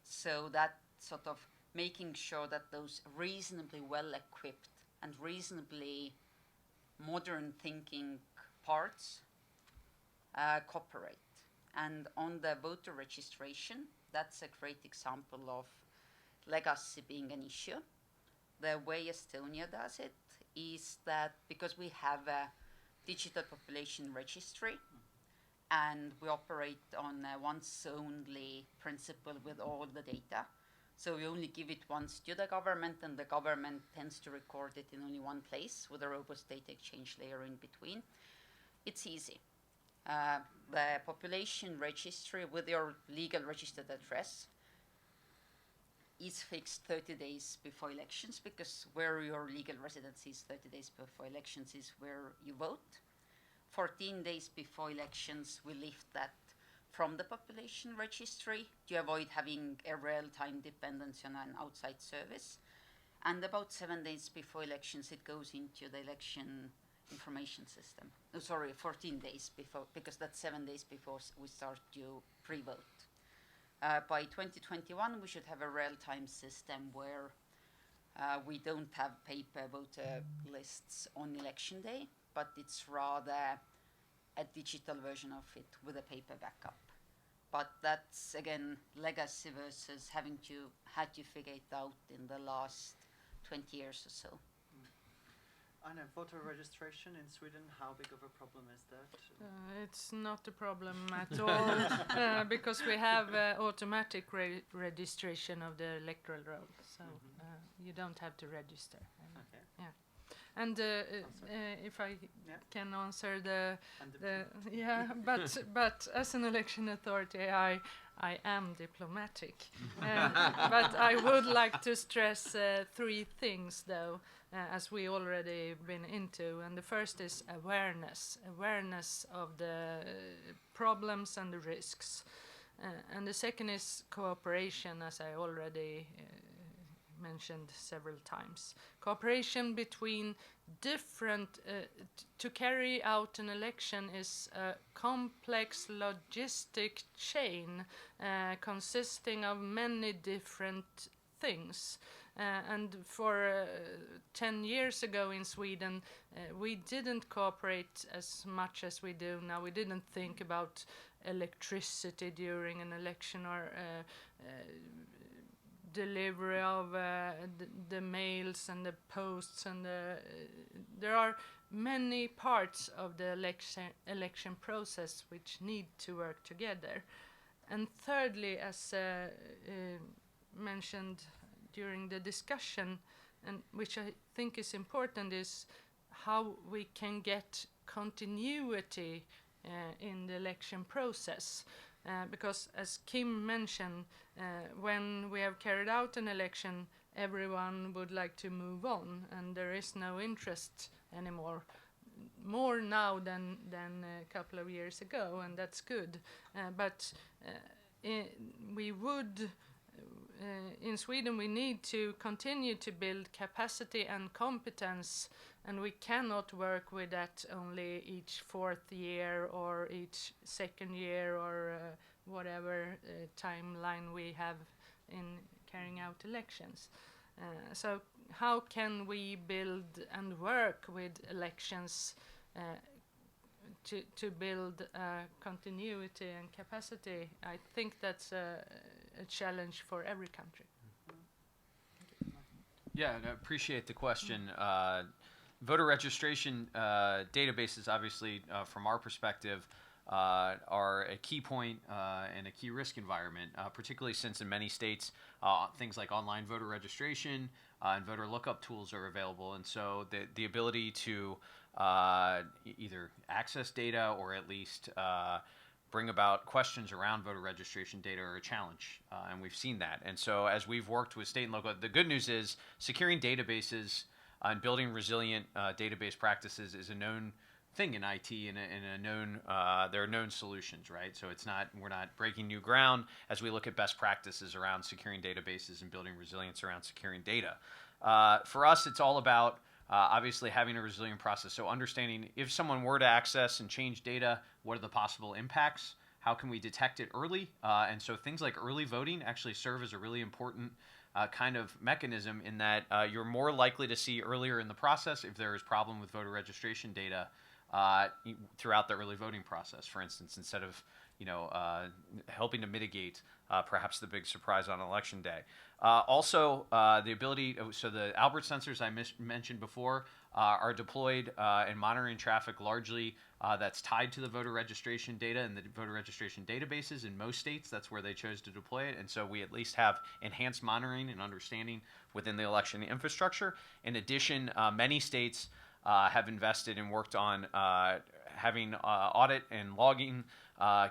So that sort of making sure that those reasonably well-equipped and reasonably modern thinking parts cooperate. And on the voter registration, that's a great example of legacy being an issue. the way Estonia does it is that because we have a digital population registry and we operate on a once only principle with all the data. So we only give it once to the government, and the government tends to record it in only one place with a robust data exchange layer in between. It's easy. The population registry with your legal registered address is fixed 30 days before elections, because where your legal residence is 30 days before elections is where you vote. 14 days before elections, we lift that from the population registry to avoid having a real-time dependency on an outside service. And about 7 days before elections, it goes into the election information system. 14 days before, because that's 7 days before we start to pre-vote. By 2021, we should have a real-time system where we don't have paper voter lists on election day, but it's rather a digital version of it with a paper backup. But that's, again, legacy versus had to figure it out in the last 20 years or so. Anna, voter registration in Sweden, how big of a problem is that? It's not a problem at all, because we have automatic registration of the electoral roll, so you don't have to register. Okay. Yeah. And if I can answer but as an election authority, I am diplomatic. But I would like to stress 3 things, though, as we already been into. And the first is awareness of the problems and the risks. And the second is cooperation, as I already mentioned several times. Cooperation between different, to carry out an election is a complex logistic chain consisting of many different things. And for 10 years ago in Sweden, we didn't cooperate as much as we do now. We didn't think about electricity during an election or delivery of the mails and the posts, and there are many parts of the election process which need to work together. And thirdly, as mentioned during the discussion, and which I think is important, is how we can get continuity in the election process. Because as Kim mentioned, when we have carried out an election, everyone would like to move on, and there is no interest anymore. More now than a couple of years ago, and that's good. But we would, in Sweden, we need to continue to build capacity and competence, and we cannot work with that only each 4th year or each 2nd year or whatever timeline we have in carrying out elections. So how can we build and work with elections to build continuity and capacity? I think that's a challenge for every country. Yeah, I appreciate the question. Voter registration databases, obviously, from our perspective, are a key point and a key risk environment, particularly since in many states things like online voter registration and voter lookup tools are available. And so the ability to either access data or at least bring about questions around voter registration data are a challenge, and we've seen that. And so as we've worked with state and local, the good news is securing databases and building resilient database practices is a known thing in IT, and a known there are known solutions, right? So we're not breaking new ground as we look at best practices around securing databases and building resilience around securing data. For us, it's all about obviously having a resilient process. So understanding if someone were to access and change data, what are the possible impacts? How can we detect it early? And so things like early voting actually serve as a really important kind of mechanism in that you're more likely to see earlier in the process if there is problem with voter registration data throughout the early voting process. For instance, instead of helping to mitigate perhaps the big surprise on election day. Also, the ability, so the Albert sensors I mentioned before are deployed and monitoring traffic largely that's tied to the voter registration data and the voter registration databases in most states. That's where they chose to deploy it. And so we at least have enhanced monitoring and understanding within the election infrastructure. In addition, many states have invested and worked on having audit and logging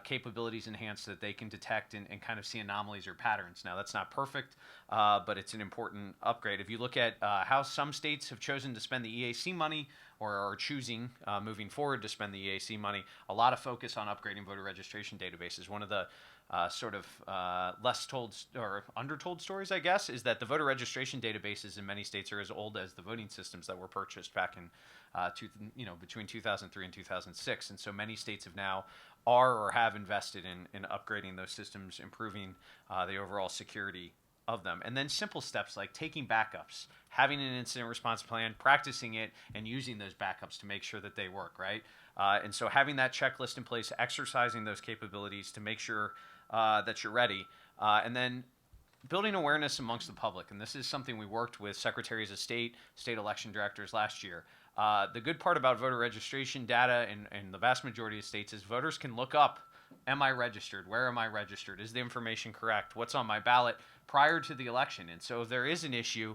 capabilities enhanced so that they can detect and kind of see anomalies or patterns. Now, that's not perfect, but it's an important upgrade. If you look at how some states have chosen to spend the EAC money or are choosing moving forward to spend the EAC money, a lot of focus on upgrading voter registration databases. One of the sort of less told or undertold stories, I guess, is that the voter registration databases in many states are as old as the voting systems that were purchased back in between 2003 and 2006. And so many states have now are or have invested in upgrading those systems, improving the overall security of them. And then simple steps like taking backups, having an incident response plan, practicing it, and using those backups to make sure that they work, right? And so having that checklist in place, exercising those capabilities to make sure that you're ready. And then building awareness amongst the public. And this is something we worked with secretaries of state, state election directors last year. The good part about voter registration data in the vast majority of states is voters can look up, am I registered? Where am I registered? Is the information correct? What's on my ballot prior to the election? And so if there is an issue,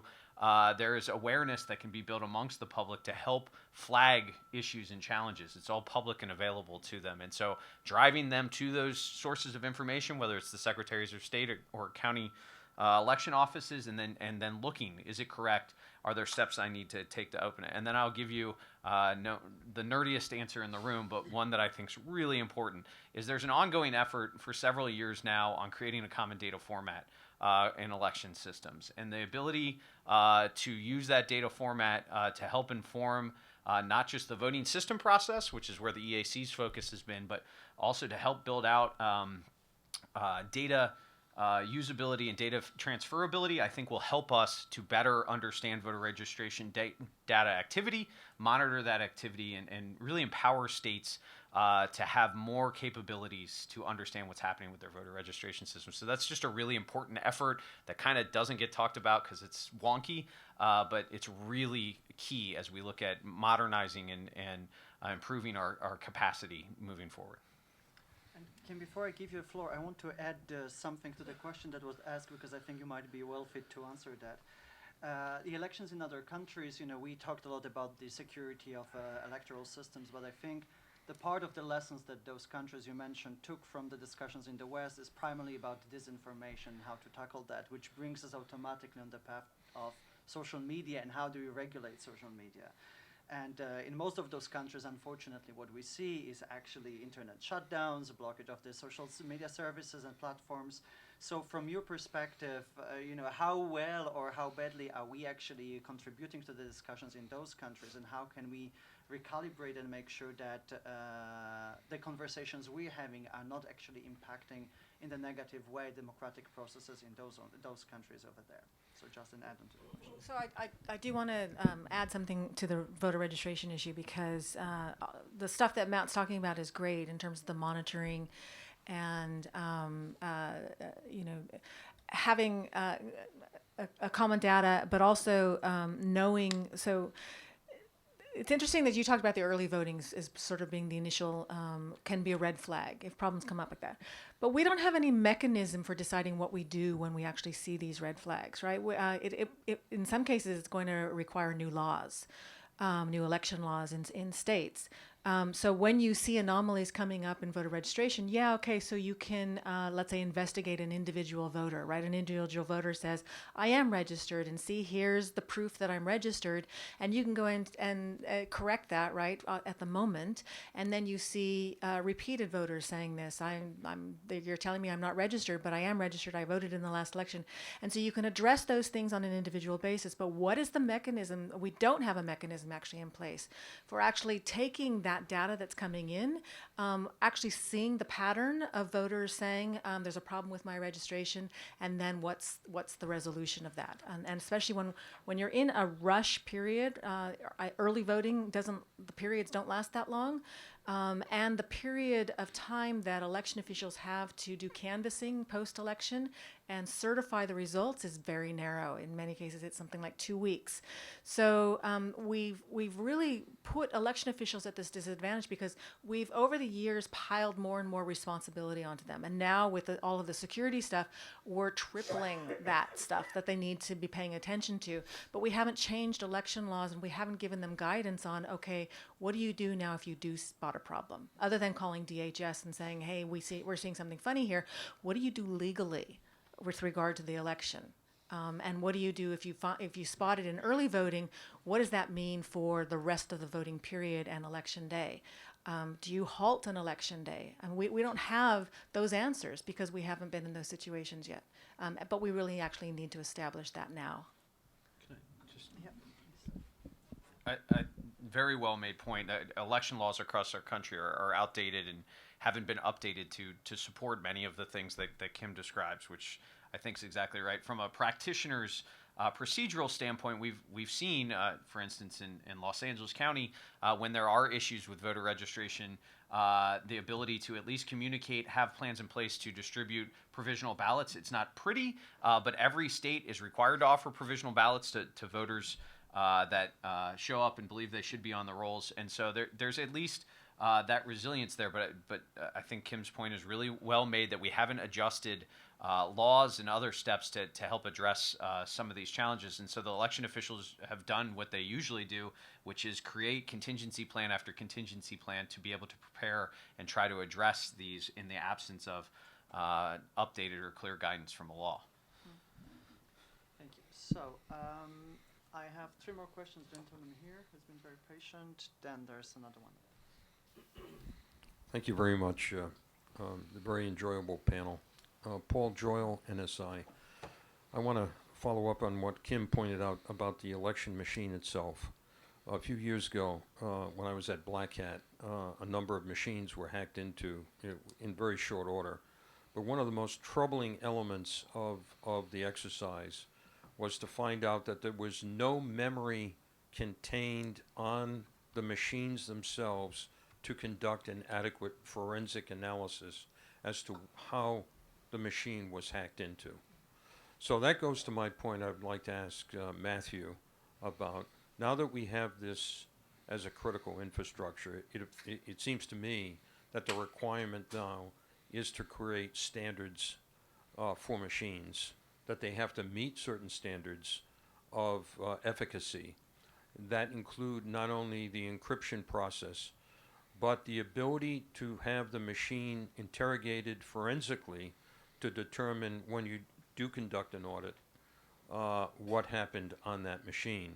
there is awareness that can be built amongst the public to help flag issues and challenges. It's all public and available to them. And so driving them to those sources of information, whether it's the secretaries of state or county election offices, and then looking, is it correct? Are there steps I need to take to open it? And then I'll give you the nerdiest answer in the room, but one that I think is really important, is there's an ongoing effort for several years now on creating a common data format in election systems. And the ability to use that data format to help inform not just the voting system process, which is where the EAC's focus has been, but also to help build out data usability and data transferability, I think will help us to better understand voter registration data activity, monitor that activity, and really empower states to have more capabilities to understand what's happening with their voter registration system. So that's just a really important effort that kind of doesn't get talked about because it's wonky, but it's really key as we look at modernizing and improving our capacity moving forward. Kim, before I give you the floor, I want to add something to the question that was asked because I think you might be well fit to answer that. The elections in other countries, we talked a lot about the security of electoral systems, but I think the part of the lessons that those countries you mentioned took from the discussions in the West is primarily about disinformation, how to tackle that, which brings us automatically on the path of social media and how do you regulate social media. And in most of those countries, unfortunately, what we see is actually internet shutdowns, a blockage of the social media services and platforms. So from your perspective, how well or how badly are we actually contributing to the discussions in those countries, and how can we recalibrate and make sure that the conversations we're having are not actually impacting in the negative way democratic processes in those countries over there? So just an add-on to the question. So I do want to add something to the voter registration issue because the stuff that Matt's talking about is great in terms of the monitoring and having a common data, but also knowing. So it's interesting that you talked about the early voting as sort of being the initial, can be a red flag if problems come up with that. But we don't have any mechanism for deciding what we do when we actually see these red flags, right? In some cases, it's going to require new laws, new election laws in states. So when you see anomalies coming up in voter registration, so you can, let's say, investigate an individual voter, right? An individual voter says, I am registered, and see, here's the proof that I'm registered, and you can go in and correct that, right, at the moment. And then you see repeated voters saying this, you're telling me I'm not registered, but I am registered, I voted in the last election. And so you can address those things on an individual basis, but what is the mechanism? We don't have a mechanism actually in place for actually taking that data that's coming in, actually seeing the pattern of voters saying there's a problem with my registration, and then what's the resolution of that. And especially when you're in a rush period, early voting the periods don't last that long. And the period of time that election officials have to do canvassing post-election and certify the results is very narrow. In many cases, it's something like 2 weeks. So we've really put election officials at this disadvantage because we've, over the years, piled more and more responsibility onto them. And now with all of the security stuff, we're tripling that stuff that they need to be paying attention to. But we haven't changed election laws, and we haven't given them guidance on, okay, what do you do now if you do spot a problem? Other than calling DHS and saying, hey, we're seeing something funny here, what do you do legally with regard to the election? And what do you do if you spot it in early voting? What does that mean for the rest of the voting period and election day? Do you halt an election day? And we don't have those answers because we haven't been in those situations yet. But we really actually need to establish that now. A very well made point that election laws across our country are outdated and haven't been updated to support many of the things that Kim describes, which I think is exactly right. From a practitioner's procedural standpoint, we've seen, for instance, in Los Angeles County, when there are issues with voter registration, the ability to at least communicate, have plans in place to distribute provisional ballots. It's not pretty, but every state is required to offer provisional ballots to voters that show up and believe they should be on the rolls. And so there's at least that resilience there. But I think Kim's point is really well made, that we haven't adjusted laws and other steps to help address some of these challenges. And so the election officials have done what they usually do, which is create contingency plan after contingency plan to be able to prepare and try to address these in the absence of updated or clear guidance from the law. Thank you. So I have 3 more questions. Gentleman here who's been very patient. Then there's another one. Thank you very much. The very enjoyable panel. Paul Joyle, NSI. I want to follow up on what Kim pointed out about the election machine itself. A few years ago, when I was at Black Hat, a number of machines were hacked into in very short order. But one of the most troubling elements of the exercise was to find out that there was no memory contained on the machines themselves to conduct an adequate forensic analysis as to how the machine was hacked into. So that goes to my point I would like to ask Matthew about. Now that we have this as a critical infrastructure, it seems to me that the requirement now is to create standards for machines, that they have to meet certain standards of efficacy that include not only the encryption process, but the ability to have the machine interrogated forensically to determine, when you do conduct an audit, what happened on that machine.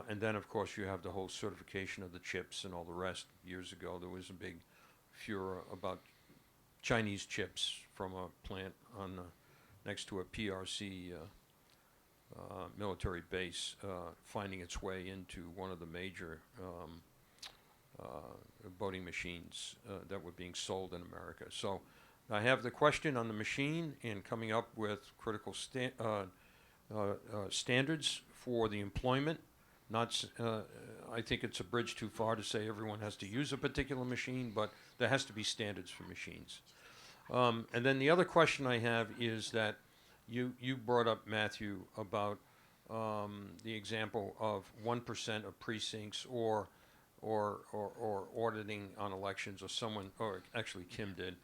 And then, of course, you have the whole certification of the chips and all the rest. Years ago, there was a big furor about Chinese chips from a plant on next to a PRC military base finding its way into one of the major voting machines that were being sold in America. So I have the question on the machine and coming up with critical standards for the employment. Not, I think it's a bridge too far to say everyone has to use a particular machine, but there has to be standards for machines. And then the other question I have is that you brought up, Matthew, about the example of 1% of precincts or auditing on elections, or someone, or actually Kim did.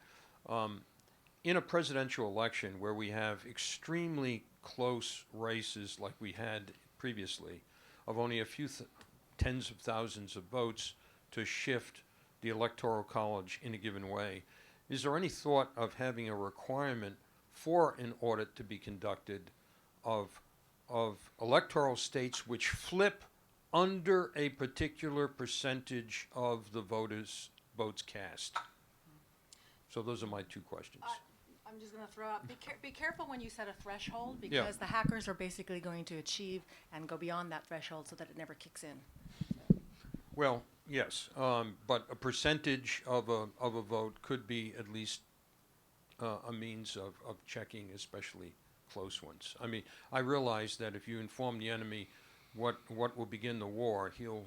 In a presidential election where we have extremely close races like we had previously, of only a few tens of thousands of votes to shift the Electoral College in a given way, is there any thought of having a requirement for an audit to be conducted of electoral states which flip under a particular percentage of the votes cast? So those are my 2 questions. I'm just going to throw out, be careful when you set a threshold, because the hackers are basically going to achieve and go beyond that threshold so that it never kicks in. So. Well, yes, but a percentage of a vote could be at least a means of checking, especially close ones. I mean, I realize that if you inform the enemy what will begin the war, he'll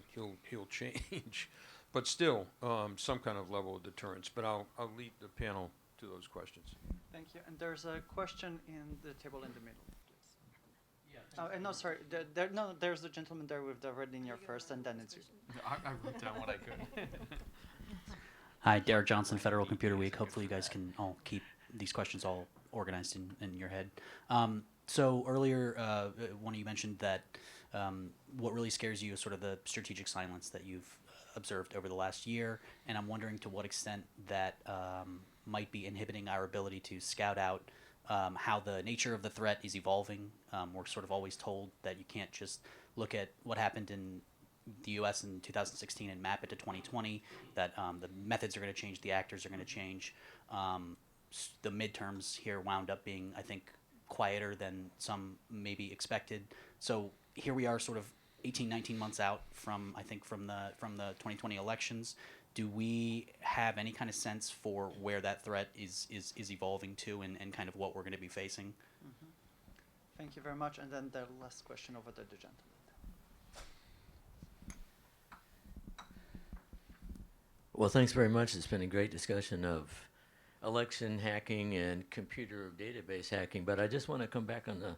change. but still, some kind of level of deterrence. But I'll lead the panel to those questions. Thank you. And there's a question in the table in the middle, please. Yeah. Oh, and no, sorry. There's the gentleman there with the red linear first, and then it's you. I wrote down what I could. Hi, Derek Johnson, Federal Computer Week. Hopefully you guys can all keep these questions all organized in your head. So earlier, one of you mentioned that what really scares you is sort of the strategic silence that you've observed over the last year, and I'm wondering to what extent that might be inhibiting our ability to scout out how the nature of the threat is evolving. We're sort of always told that you can't just look at what happened in the U.S. in 2016 and map it to 2020, that the methods are going to change, the actors are going to change. The midterms here wound up being, I think, quieter than some maybe expected. So here we are sort of 18, 19 months out from, I think, from the 2020 elections. Do we have any kind of sense for where that threat is evolving to and kind of what we're going to be facing? Mm-hmm. Thank you very much. And then the last question over to the gentleman. Well, thanks very much. It's been a great discussion of election hacking and computer database hacking. But I just want to come back on the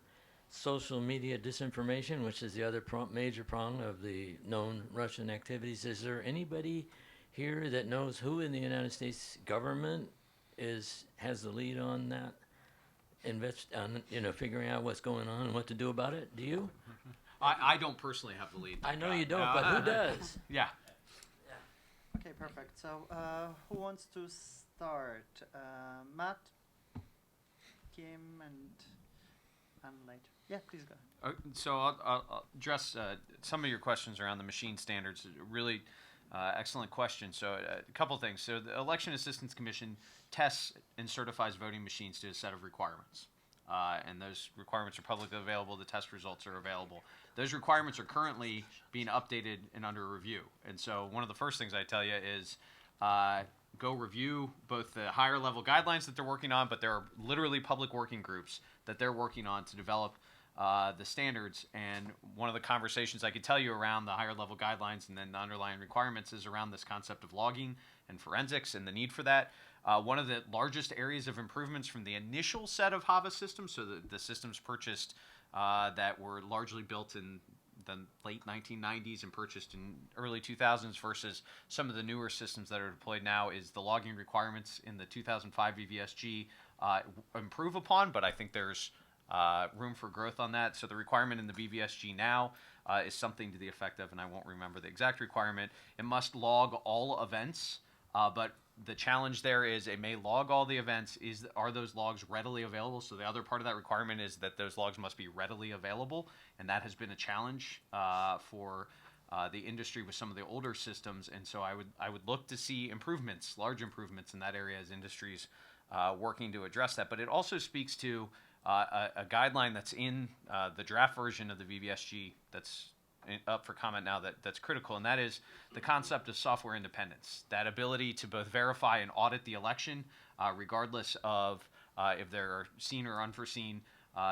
social media disinformation, which is the other major prong of the known Russian activities. Is there anybody here that knows who in the United States government has the lead on that? Figuring out what's going on and what to do about it? Do you? I don't personally have the lead. I know you don't, but who does? Yeah. Okay, perfect. So, who wants to start? Matt, Kim, and later. Yeah, please go ahead. So I'll address some of your questions around the machine standards. Really excellent question. So a couple things. So the Election Assistance Commission tests and certifies voting machines to a set of requirements. And those requirements are publicly available. The test results are available. Those requirements are currently being updated and under review. And so one of the first things I tell you is go review both the higher level guidelines that they're working on, but there are literally public working groups that they're working on to develop the standards. And one of the conversations I could tell you around the higher level guidelines and then the underlying requirements is around this concept of logging and forensics and the need for that. One of the largest areas of improvements from the initial set of HAVA systems, so the systems purchased that were largely built in the late 1990s and purchased in early 2000s versus some of the newer systems that are deployed now, is the logging requirements in the 2005 VVSG improve upon, but I think there's room for growth on that. So the requirement in the VVSG now is something to the effect of, and I won't remember the exact requirement, it must log all events, but the challenge there is it may log all the events. Are those logs readily available? So the other part of that requirement is that those logs must be readily available, and that has been a challenge for the industry with some of the older systems. And so I would look to see improvements, large improvements in that area as industries working to address that. But it also speaks to a guideline that's in the draft version of the VVSG that's up for comment now that's critical, and that is the concept of software independence, that ability to both verify and audit the election regardless of if there are seen or unforeseen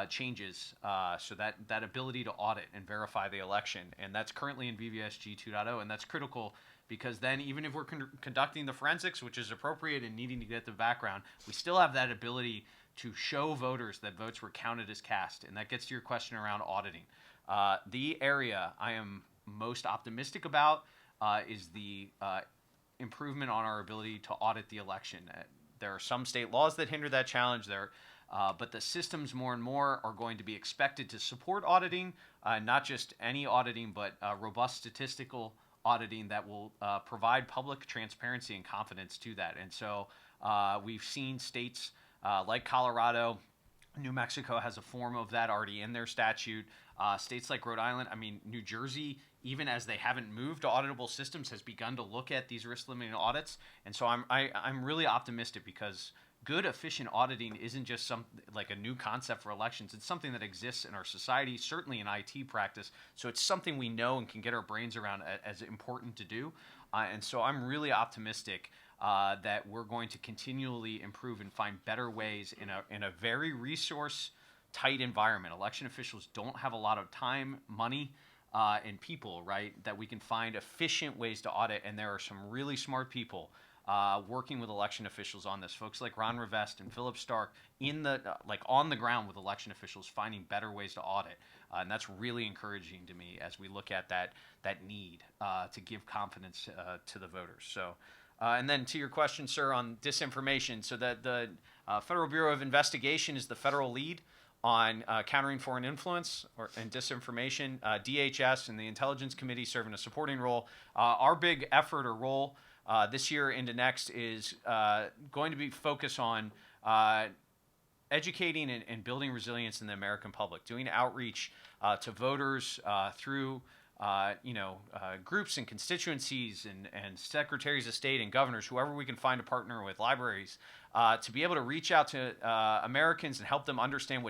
changes, so that ability to audit and verify the election. And that's currently in VVSG 2.0, and that's critical because then even if we're conducting the forensics, which is appropriate and needing to get the background, we still have that ability to show voters that votes were counted as cast. And that gets to your question around auditing. The area I am most optimistic about is the improvement on our ability to audit the election. There are some state laws that hinder that challenge there, but the systems more and more are going to be expected to support auditing, not just any auditing, but robust statistical auditing that will provide public transparency and confidence to that. And so we've seen states like Colorado, New Mexico has a form of that already in their statute. States like Rhode Island, New Jersey, even as they haven't moved to auditable systems, has begun to look at these risk-limiting audits. And so I'm really optimistic because good, efficient auditing isn't just like a new concept for elections. It's something that exists in our society, certainly in IT practice. So it's something we know and can get our brains around as important to do. And so I'm really optimistic that we're going to continually improve and find better ways in a very resource tight environment. Election officials don't have a lot of time, money, and people, right? That we can find efficient ways to audit, and there are some really smart people working with election officials on this. Folks like Ron Rivest and Philip Stark in the on the ground with election officials, finding better ways to audit, and that's really encouraging to me as we look at that need to give confidence to the voters. So. And then to your question, sir, on disinformation, so that the Federal Bureau of Investigation is the federal lead on countering foreign influence and disinformation. DHS and the Intelligence Committee serve in a supporting role. Our big effort or role this year into next is going to be focused on educating and building resilience in the American public, doing outreach to voters through groups and constituencies and secretaries of state and governors, whoever we can find to partner with, libraries, to be able to reach out to Americans and help them understand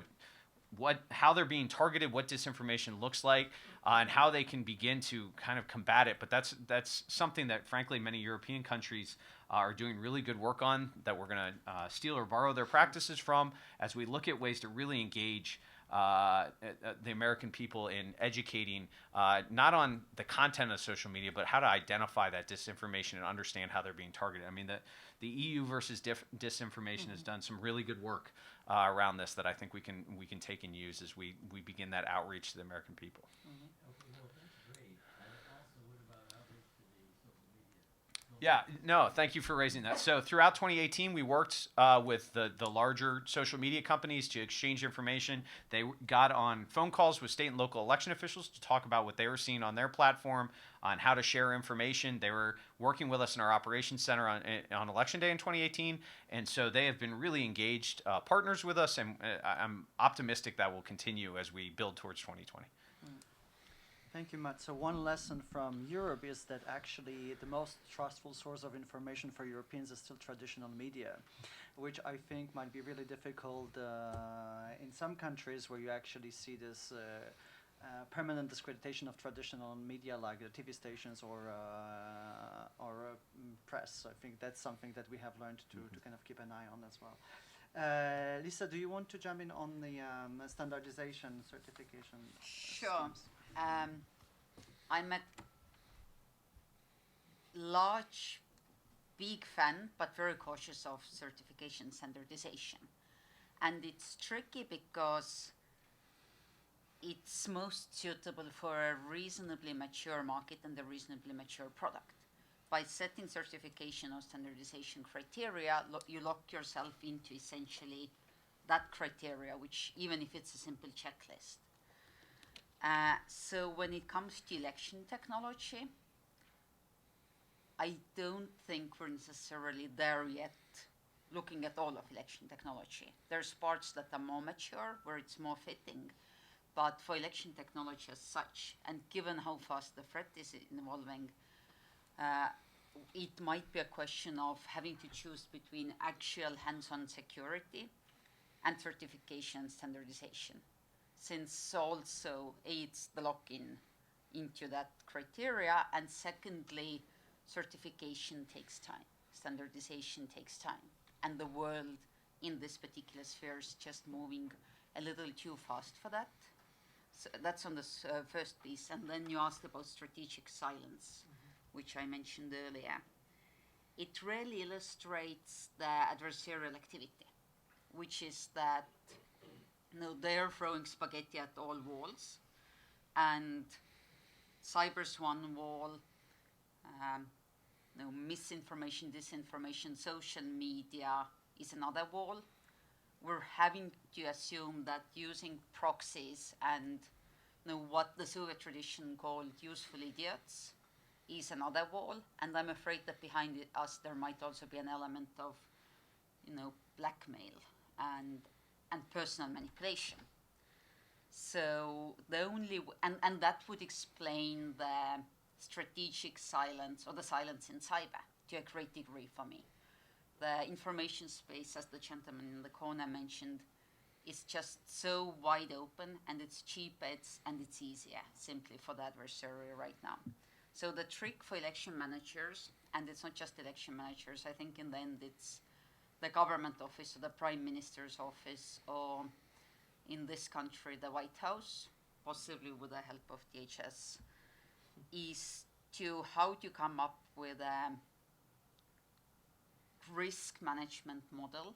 how they're being targeted, what disinformation looks like, and how they can begin to kind of combat it. But that's something that, frankly, many European countries are doing really good work on, that we're going to steal or borrow their practices from as we look at ways to really engage the American people in educating not on the content of social media, but how to identify that disinformation and understand how they're being targeted. I mean, the EU versus disinformation has done some really good work around this that I think we can take and use as we begin that outreach to the American people. Yeah, no, thank you for raising that. So throughout 2018, we worked with the larger social media companies to exchange information. They got on phone calls with state and local election officials to talk about what they were seeing on their platform, on how to share information. They were working with us in our operations center on Election Day in 2018, and so they have been really engaged partners with us, and I'm optimistic that will continue as we build towards 2020. Thank you, Matt. So one lesson from Europe is that actually the most trustful source of information for Europeans is still traditional media, which I think might be really difficult in some countries where you actually see this permanent discreditation of traditional media like the TV stations or press. So I think that's something that we have learned to kind of keep an eye on as well. Liisa, do you want to jump in on the standardization certification? Sure. I'm a large, big fan, but very cautious of certification standardization. And it's tricky because it's most suitable for a reasonably mature market and a reasonably mature product. By setting certification or standardization criteria, you lock yourself into essentially that criteria, which even if it's a simple checklist. So when it comes to election technology, I don't think we're necessarily there yet looking at all of election technology. There's parts that are more mature, where it's more fitting. But for election technology as such, and given how fast the threat is evolving, it might be a question of having to choose between actual hands-on security and certification standardization, since also it's the lock-in into that criteria, and secondly, certification takes time, standardization takes time, and the world in this particular sphere is just moving a little too fast for that. So that's on the first piece, and then you asked about strategic silence, which I mentioned earlier. It really illustrates the adversarial activity, which is that they're throwing spaghetti at all walls, and cyber's one wall, misinformation, disinformation, social media is another wall. We're having to assume that using proxies and what the Soviet tradition called useful idiots is another wall, and I'm afraid that behind us there might also be an element of blackmail and personal manipulation. So the only and that would explain the strategic silence or the silence in cyber to a great degree for me. The information space, as the gentleman in the corner mentioned, is just so wide open, and it's cheap and it's easier simply for the adversary right now. So the trick for election managers, and it's not just election managers, I think in the end it's the government office or the prime minister's office, or in this country the White House, possibly with the help of DHS, is to how to come up with a risk management model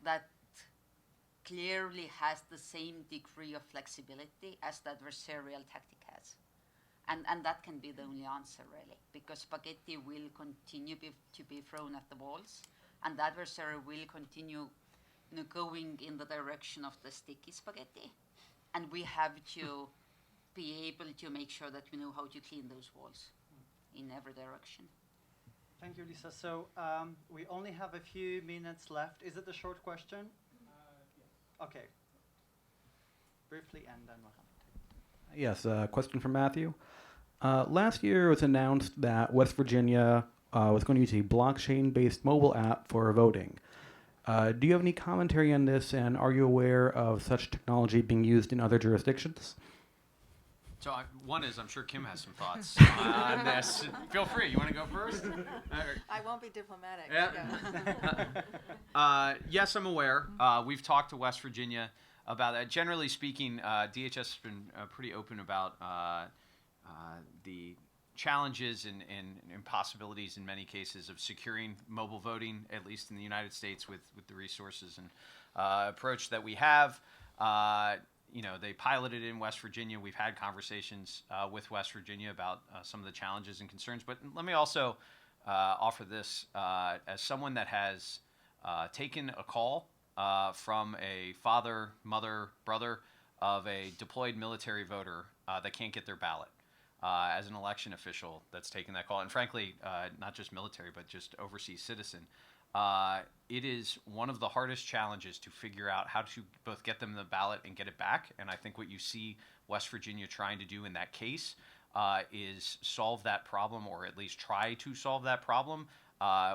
that clearly has the same degree of flexibility as the adversarial tactic has. And that can be the only answer, really, because spaghetti will continue to be thrown at the walls, and the adversary will continue going in the direction of the sticky spaghetti. And we have to be able to make sure that we know how to clean those walls in every direction. Thank you, Liisa. So we only have a few minutes left. Is it a short question? Yes. Okay. Briefly, and then we'll have to take Yes, question from Matthew. Last year it was announced that West Virginia was going to use a blockchain-based mobile app for voting. Do you have any commentary on this, and are you aware of such technology being used in other jurisdictions? So one is, I'm sure Kim has some thoughts on this. Feel free. You want to go first? I won't be diplomatic. Yeah. Yes, I'm aware. We've talked to West Virginia about that. Generally speaking, DHS has been pretty open about the challenges and impossibilities in many cases of securing mobile voting, at least in the United States, with the resources and approach that we have. They piloted it in West Virginia. We've had conversations with West Virginia about some of the challenges and concerns. But let me also offer this as someone that has taken a call from a father, mother, brother of a deployed military voter that can't get their ballot. As an election official that's taken that call, and frankly, not just military, but just overseas citizen, it is one of the hardest challenges to figure out how to both get them the ballot and get it back. And I think what you see West Virginia trying to do in that case is solve that problem, or at least try to solve that problem,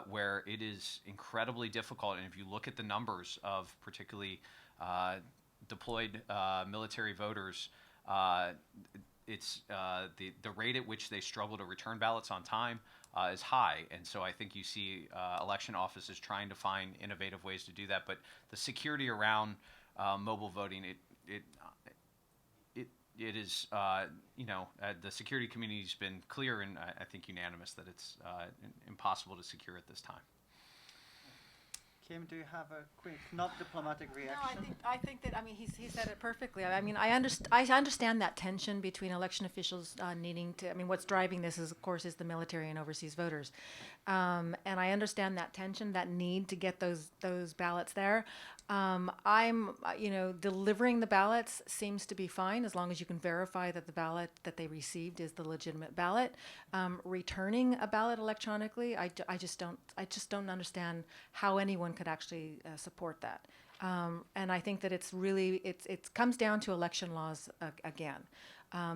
where it is incredibly difficult. And if you look at the numbers of particularly deployed military voters, it's the rate at which they struggle to return ballots on time is high, and so I think you see election offices trying to find innovative ways to do that. But the security around mobile voting, it is the security community's been clear and I think unanimous that it's impossible to secure at this time. Kim, do you have a quick, not diplomatic reaction? No, I think that, he said it perfectly. I understand that tension between election officials needing to, what's driving this is, of course, is the military and overseas voters. And I understand that tension, that need to get those ballots there. Delivering the ballots seems to be fine as long as you can verify that the ballot that they received is the legitimate ballot. Returning a ballot electronically, I just don't understand how anyone could actually support that. And I think that it comes down to election laws again.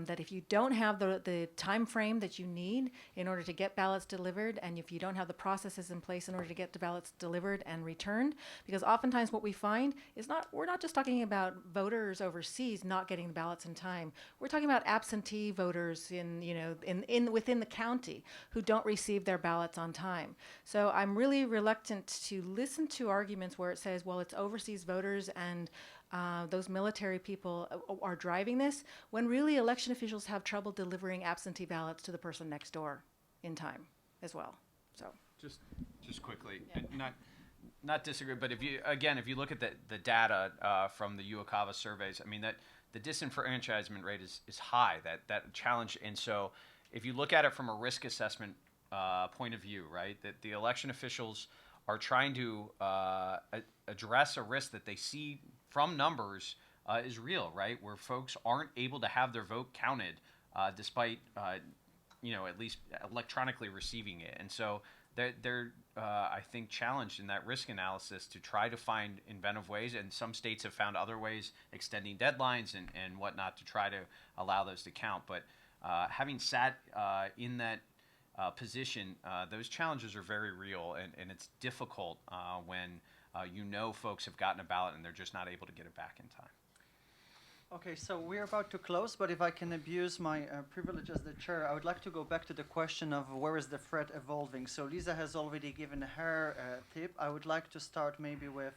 That if you don't have the time frame that you need in order to get ballots delivered, and if you don't have the processes in place in order to get the ballots delivered and returned, because oftentimes what we find is we're not just talking about voters overseas not getting the ballots in time. We're talking about absentee voters within the county who don't receive their ballots on time. So I'm really reluctant to listen to arguments where it says, well, it's overseas voters and those military people are driving this, when really election officials have trouble delivering absentee ballots to the person next door in time as well. So just quickly, not disagree, but if you look at the data from the UOCAVA surveys, that the disenfranchisement rate is high, that challenge. And so if you look at it from a risk assessment point of view, right, that the election officials are trying to address a risk that they see from numbers is real, right? Where folks aren't able to have their vote counted despite, at least electronically receiving it. And so they're I think, challenged in that risk analysis to try to find inventive ways. And some states have found other ways, extending deadlines and whatnot, to try to allow those to count. But having sat in that position, those challenges are very real, and it's difficult when folks have gotten a ballot and they're just not able to get it back in time. Okay, so we're about to close, but if I can abuse my privilege as the chair, I would like to go back to the question of where is the threat evolving. So Liisa has already given her tip. I would like to start maybe with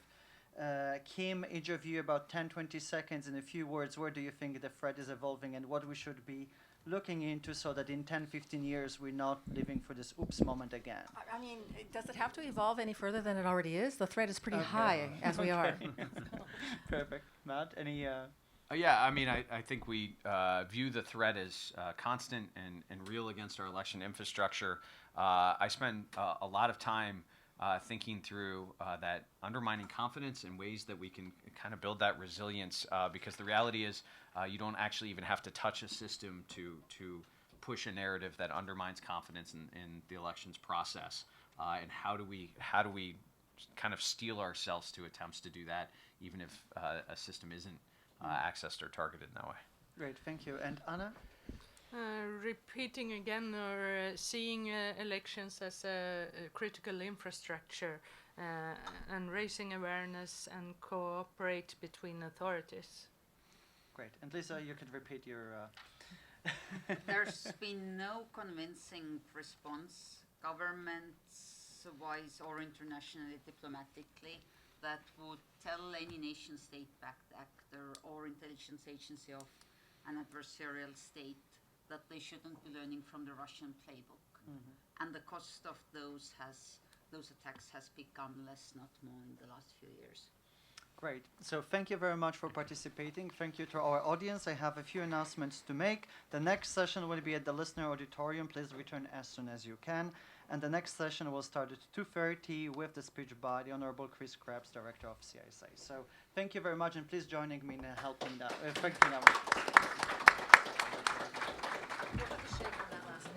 Kim, each of you about 10-20 seconds in a few words, where do you think the threat is evolving and what we should be looking into so that in 10-15 years we're not living for this oops moment again? I mean, does it have to evolve any further than it already is? The threat is pretty high as we are. Perfect. Matt, any... Yeah, I mean, I think we view the threat as constant and real against our election infrastructure. I spend a lot of time thinking through that undermining confidence and ways that we can kind of build that resilience, because the reality is you don't actually even have to touch a system to push a narrative that undermines confidence in the elections process. And how do we kind of steel ourselves to attempts to do that, even if a system isn't accessed or targeted in that way? Great, thank you. And Anna? Repeating again, or seeing elections as a critical infrastructure and raising awareness and cooperate between authorities. Great. And Liisa, you could repeat your... There's been no convincing response, governments-wise or internationally, diplomatically, that would tell any nation-state-backed actor or intelligence agency of an adversarial state that they shouldn't be learning from the Russian playbook. Mm-hmm. And the cost of those attacks has become less, not more, in the last few years. Great. So thank you very much for participating. Thank you to our audience. I have a few announcements to make. The next session will be at the Listener Auditorium. Please return as soon as you can. And the next session will start at 2:30 with the speech by the Honorable Chris Krebs, Director of CISA. So thank you very much, and please join me in helping that, thanking our